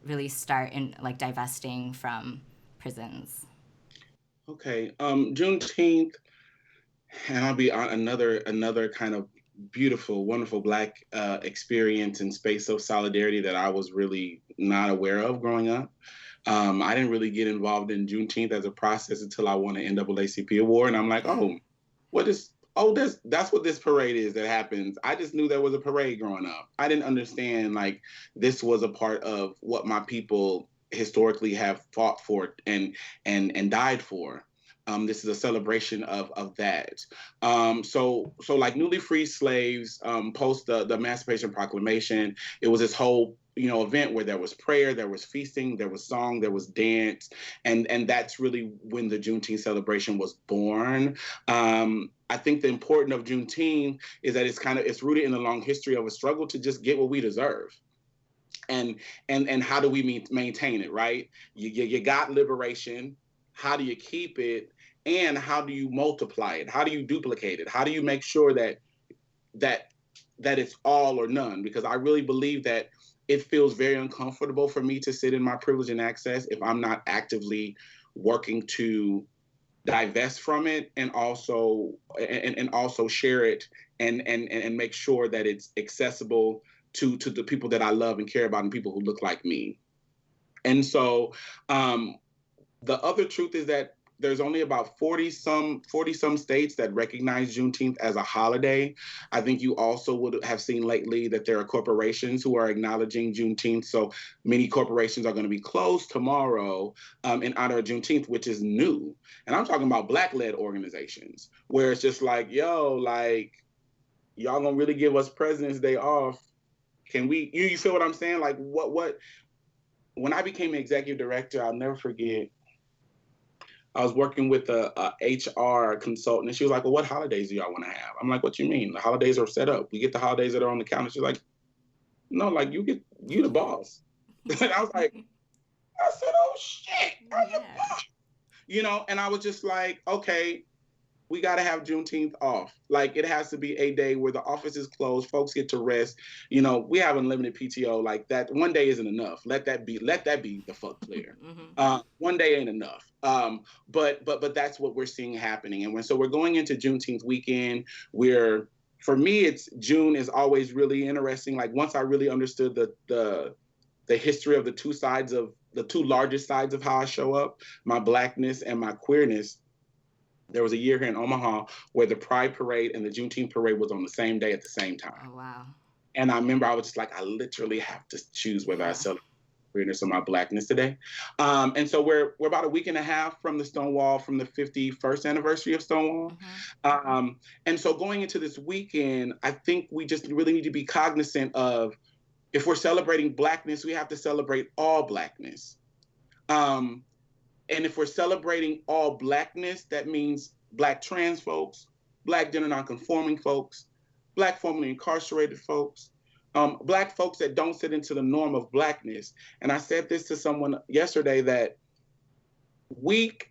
really start in like divesting from prisons.
Okay, Juneteenth, and I'll be on another kind of beautiful, wonderful Black experience and space of solidarity that I was really not aware of growing up. I didn't really get involved in Juneteenth as a process until I won an NAACP award, and I'm like, that's what this parade is that happens. I just knew there was a parade growing up. I didn't understand like this was a part of what my people historically have fought for and died for. This is a celebration of that. So like newly freed slaves, post the Emancipation Proclamation, it was this whole event where there was prayer, there was feasting, there was song, there was dance, and that's really when the Juneteenth celebration was born. I think the importance of Juneteenth is that it's rooted in a long history of a struggle to just get what we deserve. And how do we maintain it, right? You got liberation. How do you keep it? And how do you multiply it? How do you duplicate it? How do you make sure that it's all or none? Because I really believe that it feels very uncomfortable for me to sit in my privilege and access if I'm not actively working to divest from it and also share it and make sure that it's accessible to the people that I love and care about and people who look like me. And so the other truth is that there's only about 40 some states that recognize Juneteenth as a holiday. I think you also would have seen lately that there are corporations who are acknowledging Juneteenth. So many corporations are going to be closed tomorrow in honor of Juneteenth, which is new. And I'm talking about Black-led organizations where it's just like, y'all gonna really give us President's Day off? Can we? You feel what I'm saying? Like what? When I became an executive director, I'll never forget. I was working with a HR consultant, and she was like, well, what holidays do y'all want to have? I'm like, what you mean? The holidays are set up. We get the holidays that are on the calendar. She's like, no, like you the boss. And I said, oh shit, I'm the boss. And I was just like, okay, we got to have Juneteenth off. Like, it has to be a day where the office is closed, folks get to rest. You know, we have unlimited PTO. Like, that one day isn't enough. Let that be the fuck clear. One day ain't enough. But that's what we're seeing happening. And so we're going into Juneteenth weekend, where for me, it's June is always really interesting. Like, once I really understood the history of the two largest sides of how I show up, my Blackness and my queerness. There was a year here in Omaha where the Pride Parade and the Juneteenth Parade was on the same day at the same time.
Oh, wow.
And I remember I was just like, I literally have to choose whether I celebrate queerness or my Blackness today. And so we're about a week and a half from the Stonewall, from the 51st anniversary of Stonewall. And so going into this weekend, I think we just really need to be cognizant of, if we're celebrating Blackness, we have to celebrate all Blackness. And if we're celebrating all Blackness, that means Black trans folks, Black gender nonconforming folks, Black formerly incarcerated folks, Black folks that don't fit into the norm of Blackness. And I said this to someone yesterday, that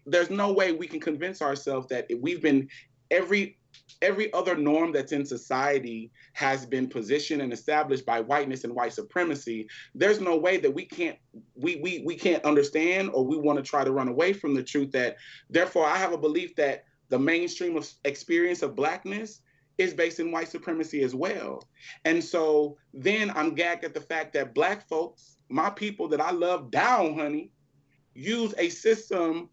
there's no way we can convince ourselves that we've been, every other norm that's in society has been positioned and established by whiteness and white supremacy. There's no way that we can't understand, or we want to try to run away from the truth that, therefore, I have a belief that the mainstream of experience of Blackness is based in white supremacy as well. And so then I'm gagged at the fact that Black folks, my people that I love down, honey, use a system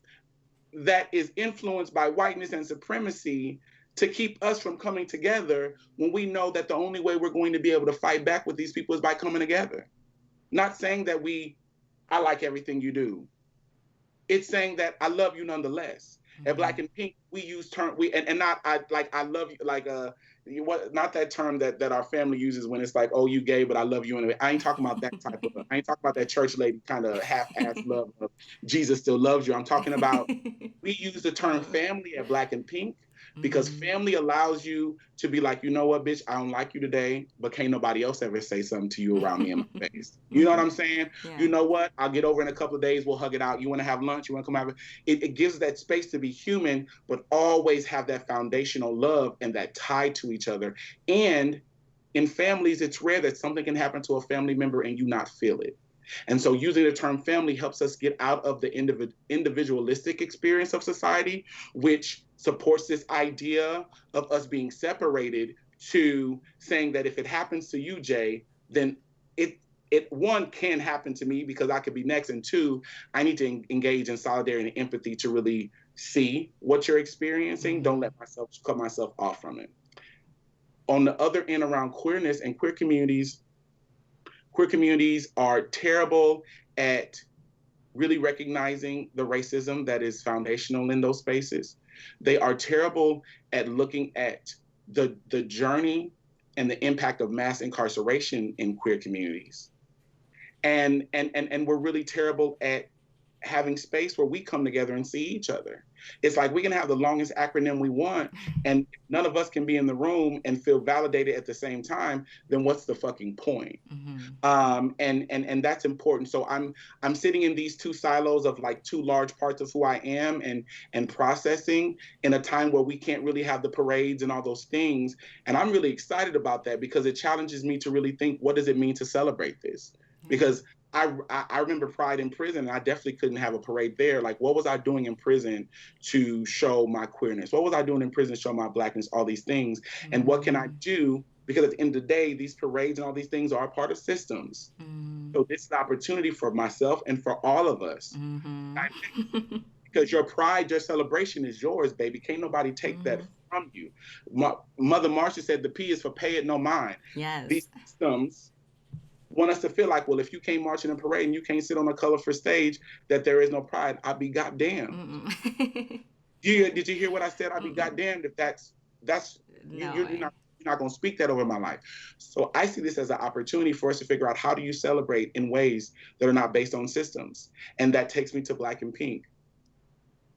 that is influenced by whiteness and supremacy to keep us from coming together, when we know that the only way we're going to be able to fight back with these people is by coming together. Not saying that I like everything you do. It's saying that I love you nonetheless. At Black and Pink, we use term, I love you, like not that term that our family uses when it's like, oh, you gay, but I love you anyway. I ain't talking about that I ain't talking about that church lady kind of half-ass love of Jesus still loves you. I'm talking about, we use the term family at Black and Pink, because family allows you to be like, you know what, bitch, I don't like you today, but can't nobody else ever say something to you around me in my face. You know what I'm saying? Yeah. You know what? I'll get over in a couple of days. We'll hug it out. You want to have lunch? You want to come have it? It gives that space to be human, but always have that foundational love and that tie to each other. And in families, it's rare that something can happen to a family member and you not feel it. And so using the term family helps us get out of the individualistic experience of society, which supports this idea of us being separated, to saying that if it happens to you, Jay, then it one, can happen to me because I could be next, and two, I need to engage in solidarity and empathy to really see what you're experiencing. Don't let myself cut myself off from it. On the other end, around queerness and queer communities are terrible at really recognizing the racism that is foundational in those spaces. They are terrible at looking at the journey and the impact of mass incarceration in queer communities. And we're really terrible at having space where we come together and see each other. It's like we can have the longest acronym we want, and none of us can be in the room and feel validated at the same time, then what's the fucking point? And that's important. So I'm sitting in these two silos of like two large parts of who I am and processing in a time where we can't really have the parades and all those things. And I'm really excited about that, because it challenges me to really think, what does it mean to celebrate this? Because I remember Pride in prison, and I definitely couldn't have a parade there. Like, what was I doing in prison to show my queerness? What was I doing in prison to show my Blackness? All these things. And what can I do? Because at the end of the day, these parades and all these things are a part of systems. So this is an opportunity for myself and for all of us. Because your pride, your celebration is yours, baby. Can't nobody take that from you. Mother Marcia said the P is for pay it no mind.
Yes.
These systems want us to feel like, well, if you can't march in a parade and you can't sit on a colorful stage, that there is no pride. I'd be goddamn. Did you hear what I said? I'd be goddamned if that's
no,
you're not going to speak that over my life. So I see this as an opportunity for us to figure out, how do you celebrate in ways that are not based on systems? And that takes me to Black and Pink.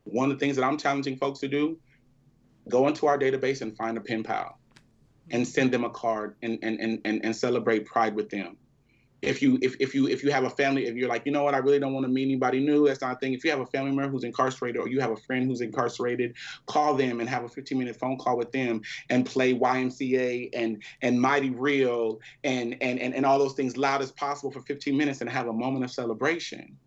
One of the things that I'm challenging folks to do, go into our database and find a pen pal and send them a card and celebrate Pride with them. If you have a family, if you're like, you know what, I really don't want to meet anybody new, that's not a thing. If you have a family member who's incarcerated, or you have a friend who's incarcerated, call them and have a 15-minute phone call with them and play YMCA and Mighty Real and all those things loud as possible for 15 minutes and have a moment of celebration.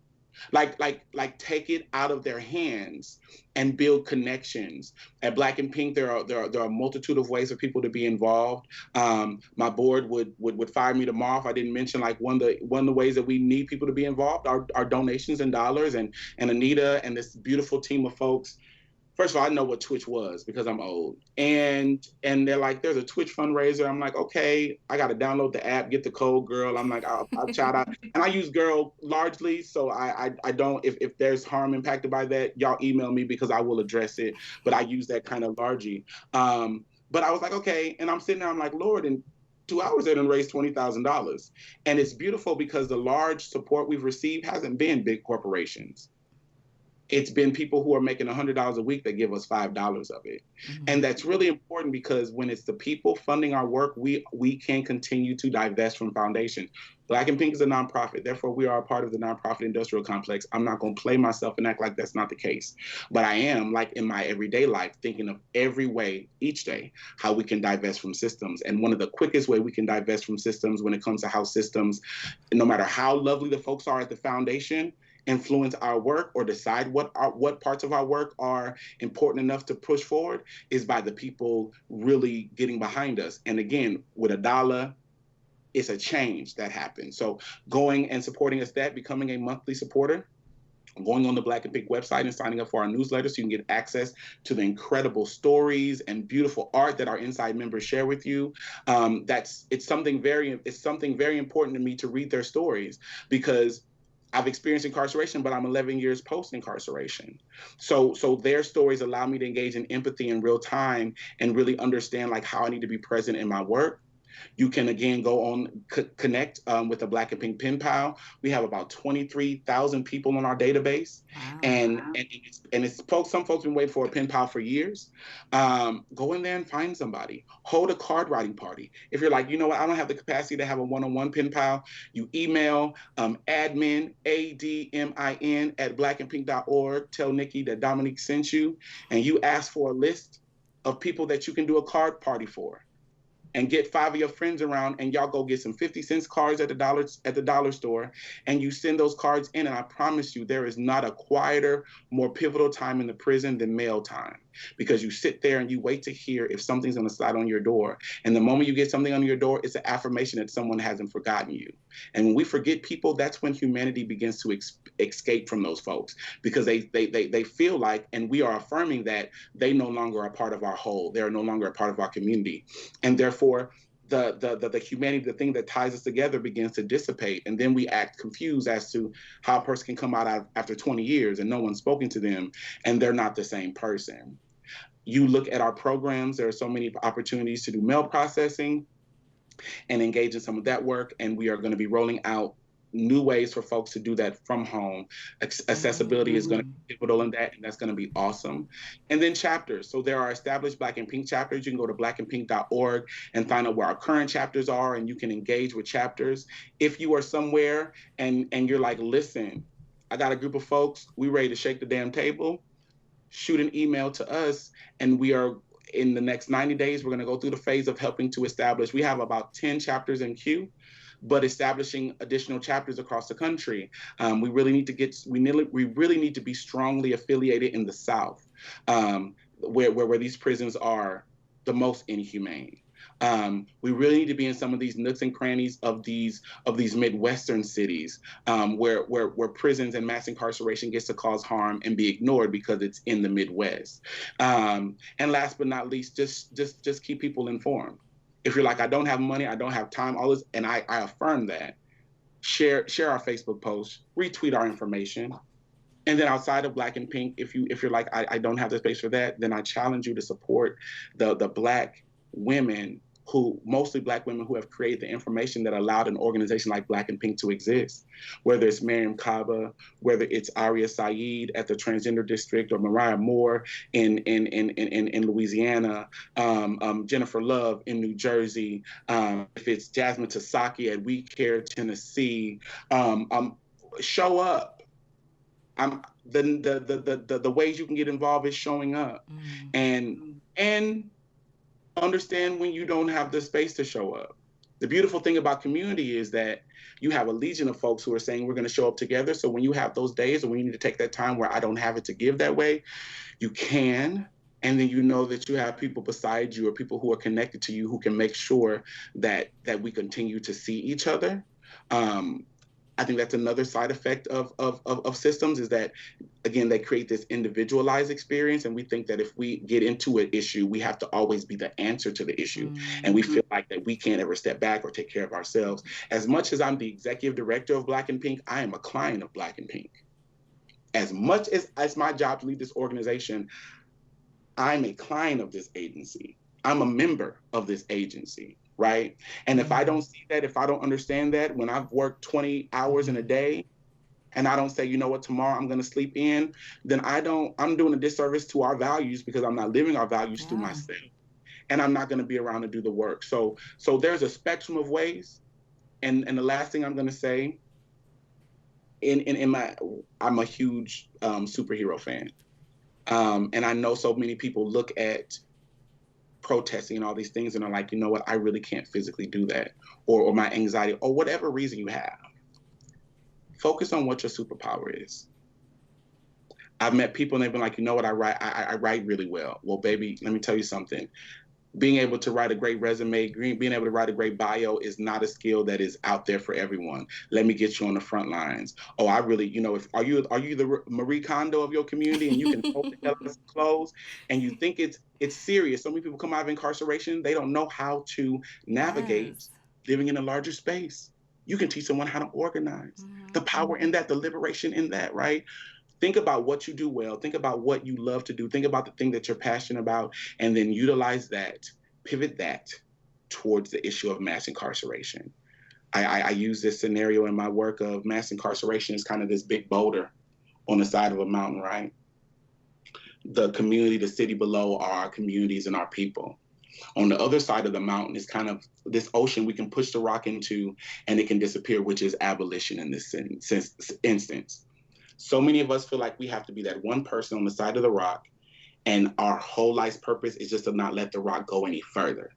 Like take it out of their hands and build connections. At Black and Pink, there are a multitude of ways for people to be involved. My board would fire me tomorrow if I didn't mention like one of the ways that we need people to be involved are donations in dollars, and Anita and this beautiful team of folks. First of all, I know what Twitch was because I'm old. And they're like, there's a Twitch fundraiser. I'm like, okay, I got to download the app, get the code, girl. I'm like, I'll shout out. And I use girl largely. So I don't, if there's harm impacted by that, y'all email me because I will address it. But I use that kind of largely. But I was like, okay. And I'm sitting there, I'm like, Lord, in 2 hours, they done raised $20,000. And it's beautiful because the large support we've received hasn't been big corporations. It's been people who are making $100 a week that give us $5 of it. Mm-hmm. And that's really important because when it's the people funding our work, we can continue to divest from foundations. Black and Pink is a nonprofit. Therefore, we are a part of the nonprofit industrial complex. I'm not going to play myself and act like that's not the case. But I am, like in my everyday life, thinking of every way, each day, how we can divest from systems. And one of the quickest way we can divest from systems when it comes to how systems, no matter how lovely the folks are at the foundation, influence our work or decide what parts of our work are important enough to push forward is by the people really getting behind us. And again, with $1, it's a change that happens. So going and supporting us, that becoming a monthly supporter, going on the Black and Pink website and signing up for our newsletter so you can get access to the incredible stories and beautiful art that our inside members share with you. It's something very important to me to read their stories because I've experienced incarceration, but I'm 11 years post-incarceration. So their stories allow me to engage in empathy in real time and really understand like how I need to be present in my work. You can, again, go on, connect with the Black and Pink Pen Pal. We have about 23,000 people on our database. Wow. And it's folks, some folks have been waiting for a pen pal for years. Go in there and find somebody. Hold a card writing party. If you're like, you know what, I don't have the capacity to have a one-on-one pen pal, you email admin, ADMIN, @blackandpink.org. Tell Nikki that Dominique sent you, and you ask for a list of people that you can do a card party for. And get 5 of your friends around, and y'all go get some 50-cent cards at the dollar store, and you send those cards in. And I promise you, there is not a quieter, more pivotal time in the prison than mail time, because you sit there and you wait to hear if something's going to slide on your door. And the moment you get something on your door, it's an affirmation that someone hasn't forgotten you. And when we forget people, that's when humanity begins to escape from those folks, because they feel like, and we are affirming that they no longer are part of our whole. They are no longer a part of our community, and therefore the humanity, the thing that ties us together, begins to dissipate. And then we act confused as to how a person can come out after 20 years and no one's spoken to them and they're not the same person. You look at our programs, there are so many opportunities to do mail processing and engage in some of that work. And we are going to be rolling out new ways for folks to do that from home. Accessibility is going to be pivotal in that, and that's going to be awesome. And then chapters. So there are established Black and Pink chapters. You can go to blackandpink.org and find out where our current chapters are, and you can engage with chapters. If you are somewhere and you're like, listen, I got a group of folks, we ready to shake the damn table, shoot an email to us, and we are, in the next 90 days, we're going to go through the phase of helping to establish. We have about 10 chapters in queue, but establishing additional chapters across the country. We really need to be strongly affiliated in the South, where these prisons are the most inhumane. We really need to be in some of these nooks and crannies of these Midwestern cities, where prisons and mass incarceration gets to cause harm and be ignored because it's in the Midwest. And last but not least, just keep people informed. If you're like, I don't have money, I don't have time, all this, and I affirm that, share our Facebook post, retweet our information. And then outside of Black and Pink, if you're like, I don't have the space for that, then I challenge you to support the Black women who, mostly Black women, who have created the information that allowed an organization like Black and Pink to exist. Whether it's Miriam Kaba, whether it's Aria Saeed at the Transgender District, or Mariah Moore in Louisiana, Jennifer Love in New Jersey, if it's Jasmine Tasaki at We Care, Tennessee, show up. The ways you can get involved is showing up, and understand when you don't have the space to show up. The beautiful thing about community is that you have a legion of folks who are saying we're going to show up together. So when you have those days, or when you need to take that time where I don't have it to give that way, you can. And then you know that you have people beside you, or people who are connected to you, who can make sure that we continue to see each other. I think that's another side effect of systems, is that, again, they create this individualized experience. And we think that if we get into an issue, we have to always be the answer to the issue. And we feel like that we can't ever step back or take care of ourselves. As much as I'm the executive director of Black and Pink, I am a client of Black and Pink. As much as it's my job to lead this organization, I'm a client of this agency. I'm a member of this agency. Right. And if I don't see that, if I don't understand that, when I've worked 20 hours in a day, and I don't say, you know what, tomorrow I'm going to sleep in, then I'm doing a disservice to our values, because I'm not living our values through myself. And I'm not going to be around to do the work. So there's a spectrum of ways. And the last thing I'm going to say, I'm a huge superhero fan. And I know so many people look at protesting and all these things and are like, you know what, I really can't physically do that, or my anxiety, or whatever reason you have. Focus on what your superpower is. I've met people and they've been like, you know what, I write really well. Well, baby, let me tell you something. Being able to write a great resume, being able to write a great bio is not a skill that is out there for everyone. Let me get you on the front lines. Oh, I really, are you the Marie Kondo of your community, and you can fold together some clothes, and you think it's serious? So many people come out of incarceration, they don't know how to navigate living in a larger space. You can teach someone how to organize. The power in that, the liberation in that, right? Think about what you do well. Think about what you love to do. Think about the thing that you're passionate about, and then utilize that, pivot that towards the issue of mass incarceration. I use this scenario in my work of mass incarceration as kind of this big boulder on the side of a mountain, right? The community, the city below, are our communities and our people. On the other side of the mountain is kind of this ocean we can push the rock into and it can disappear, which is abolition in this instance. So many of us feel like we have to be that one person on the side of the rock, and our whole life's purpose is just to not let the rock go any further.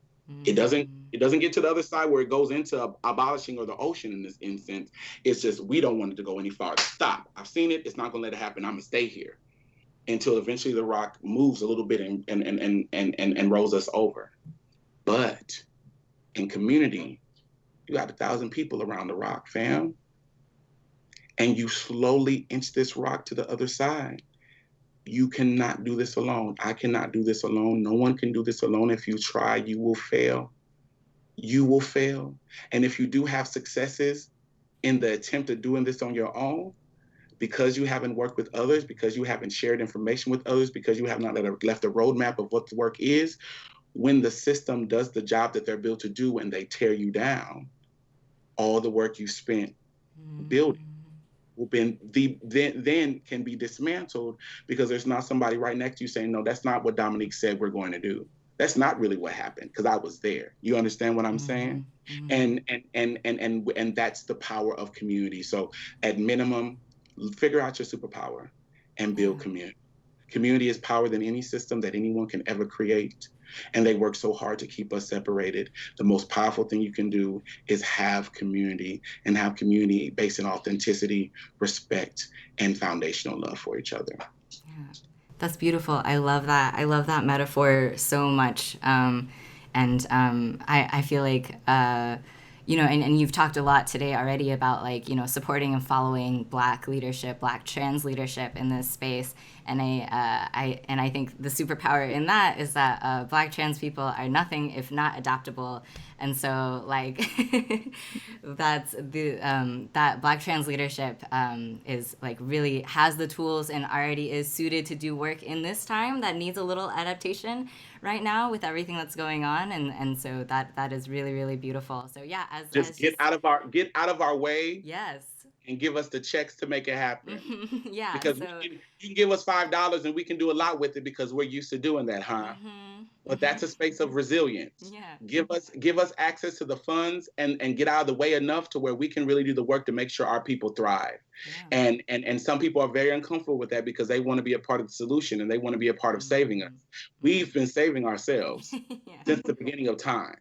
It doesn't get to the other side where it goes into abolishing or the ocean in this instance. It's just, we don't want it to go any farther. Stop. I've seen it. It's not going to let it happen. I'm going to stay here until eventually the rock moves a little bit and rolls us over. But in community, you got 1,000 people around the rock, fam. And you slowly inch this rock to the other side. You cannot do this alone. I cannot do this alone. No one can do this alone. If you try, you will fail. You will fail. And if you do have successes in the attempt of doing this on your own, because you haven't worked with others, because you haven't shared information with others, because you have not left a roadmap of what the work is, when the system does the job that they're built to do and they tear you down, all the work you spent building then can be dismantled, because there's not somebody right next to you saying, no, that's not what Dominique said we're going to do. That's not really what happened, because I was there. You understand what I'm saying? And that's the power of community. So at minimum, figure out your superpower and build community. Community is power than any system that anyone can ever create. And they work so hard to keep us separated. The most powerful thing you can do is have community, and have community based in authenticity, respect, and foundational love for each other.
Yeah, that's beautiful. I love that. I love that metaphor so much. I feel like, and you've talked a lot today already about, like, supporting and following Black leadership, Black trans leadership in this space. I think the superpower in that is that Black trans people are nothing if not adaptable. And so, like, that's that Black trans leadership is like really has the tools and already is suited to do work in this time that needs a little adaptation right now with everything that's going on, and so that is really, really beautiful. So yeah,
Just get out of our way.
Yes.
And give us the checks to make it happen.
Yeah.
Because
So
you can give us $5 and we can do a lot with it because we're used to doing that, huh? But that's a space of resilience.
Yeah.
Give us access to the funds and get out of the way enough to where we can really do the work to make sure our people thrive. Yeah. And some people are very uncomfortable with that because they want to be a part of the solution and they want to be a part of saving us. We've been saving ourselves since the beginning of time,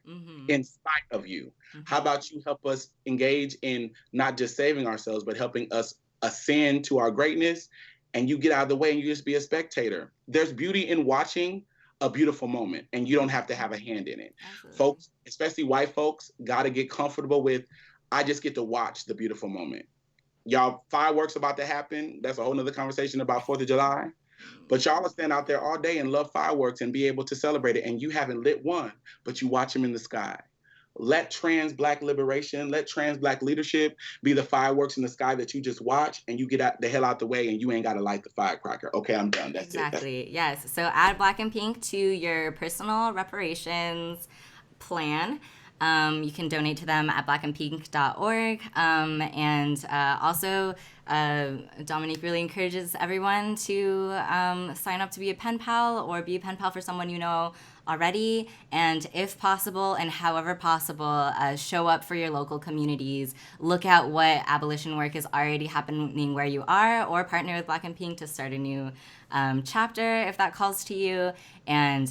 in spite of you. How about you help us engage in not just saving ourselves, but helping us ascend to our greatness, and you get out of the way and you just be a spectator. There's beauty in watching a beautiful moment, and you don't have to have a hand in it. Absolutely. Folks, especially white folks, got to get comfortable with, I just get to watch the beautiful moment. Y'all, fireworks about to happen. That's a whole nother conversation about 4th of July. But y'all will stand out there all day and love fireworks and be able to celebrate it, and you haven't lit one, but you watch them in the sky. Let trans Black liberation, let trans Black leadership be the fireworks in the sky that you just watch, and you get the hell out the way and you ain't got to light the firecracker. Okay, I'm done. That's
exactly. Yes. So add Black and Pink to your personal reparations plan. You can donate to them at blackandpink.org. And also, Dominique really encourages everyone to sign up to be a pen pal or be a pen pal for someone you know already, and if possible and however possible, show up for your local communities. Look at what abolition work is already happening where you are, or partner with Black and Pink to start a new chapter if that calls to you. And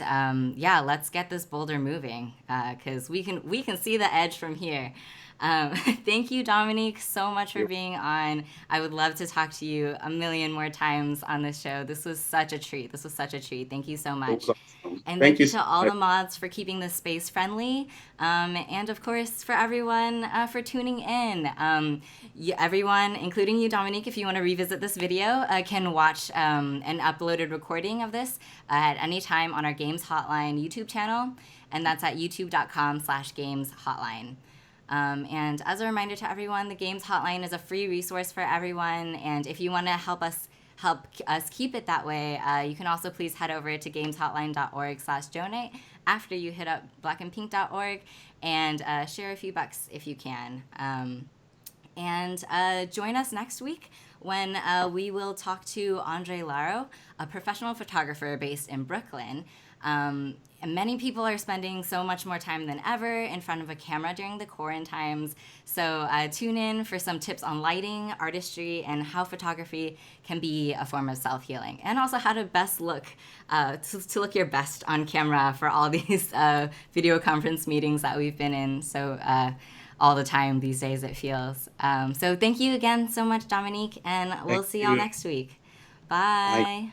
yeah, let's get this boulder moving, because we can see the edge from here. Thank you, Dominique, so much for being on. I would love to talk to you a million more times on this show. This was such a treat. Thank you so much. And thank you to all the mods for keeping this space friendly. And of course, for everyone for tuning in. Everyone, including you, Dominique, if you want to revisit this video, can watch an uploaded recording of this at any time on our Games Hotline YouTube channel. And that's at youtube.com/gameshotline. And as a reminder to everyone, the Games Hotline is a free resource for everyone. And if you want to help us keep it that way, you can also please head over to gameshotline.org/donate after you hit up blackandpink.org and share a few bucks if you can. And join us next week when we will talk to Andre Laro, a professional photographer based in Brooklyn. And many people are spending so much more time than ever in front of a camera during the quarantines. So tune in for some tips on lighting, artistry, and how photography can be a form of self-healing. And also how to best look, to look your best on camera for all these video conference meetings that we've been in. So all the time these days, it feels. So thank you again so much, Dominique, and we'll see y'all next week. Bye.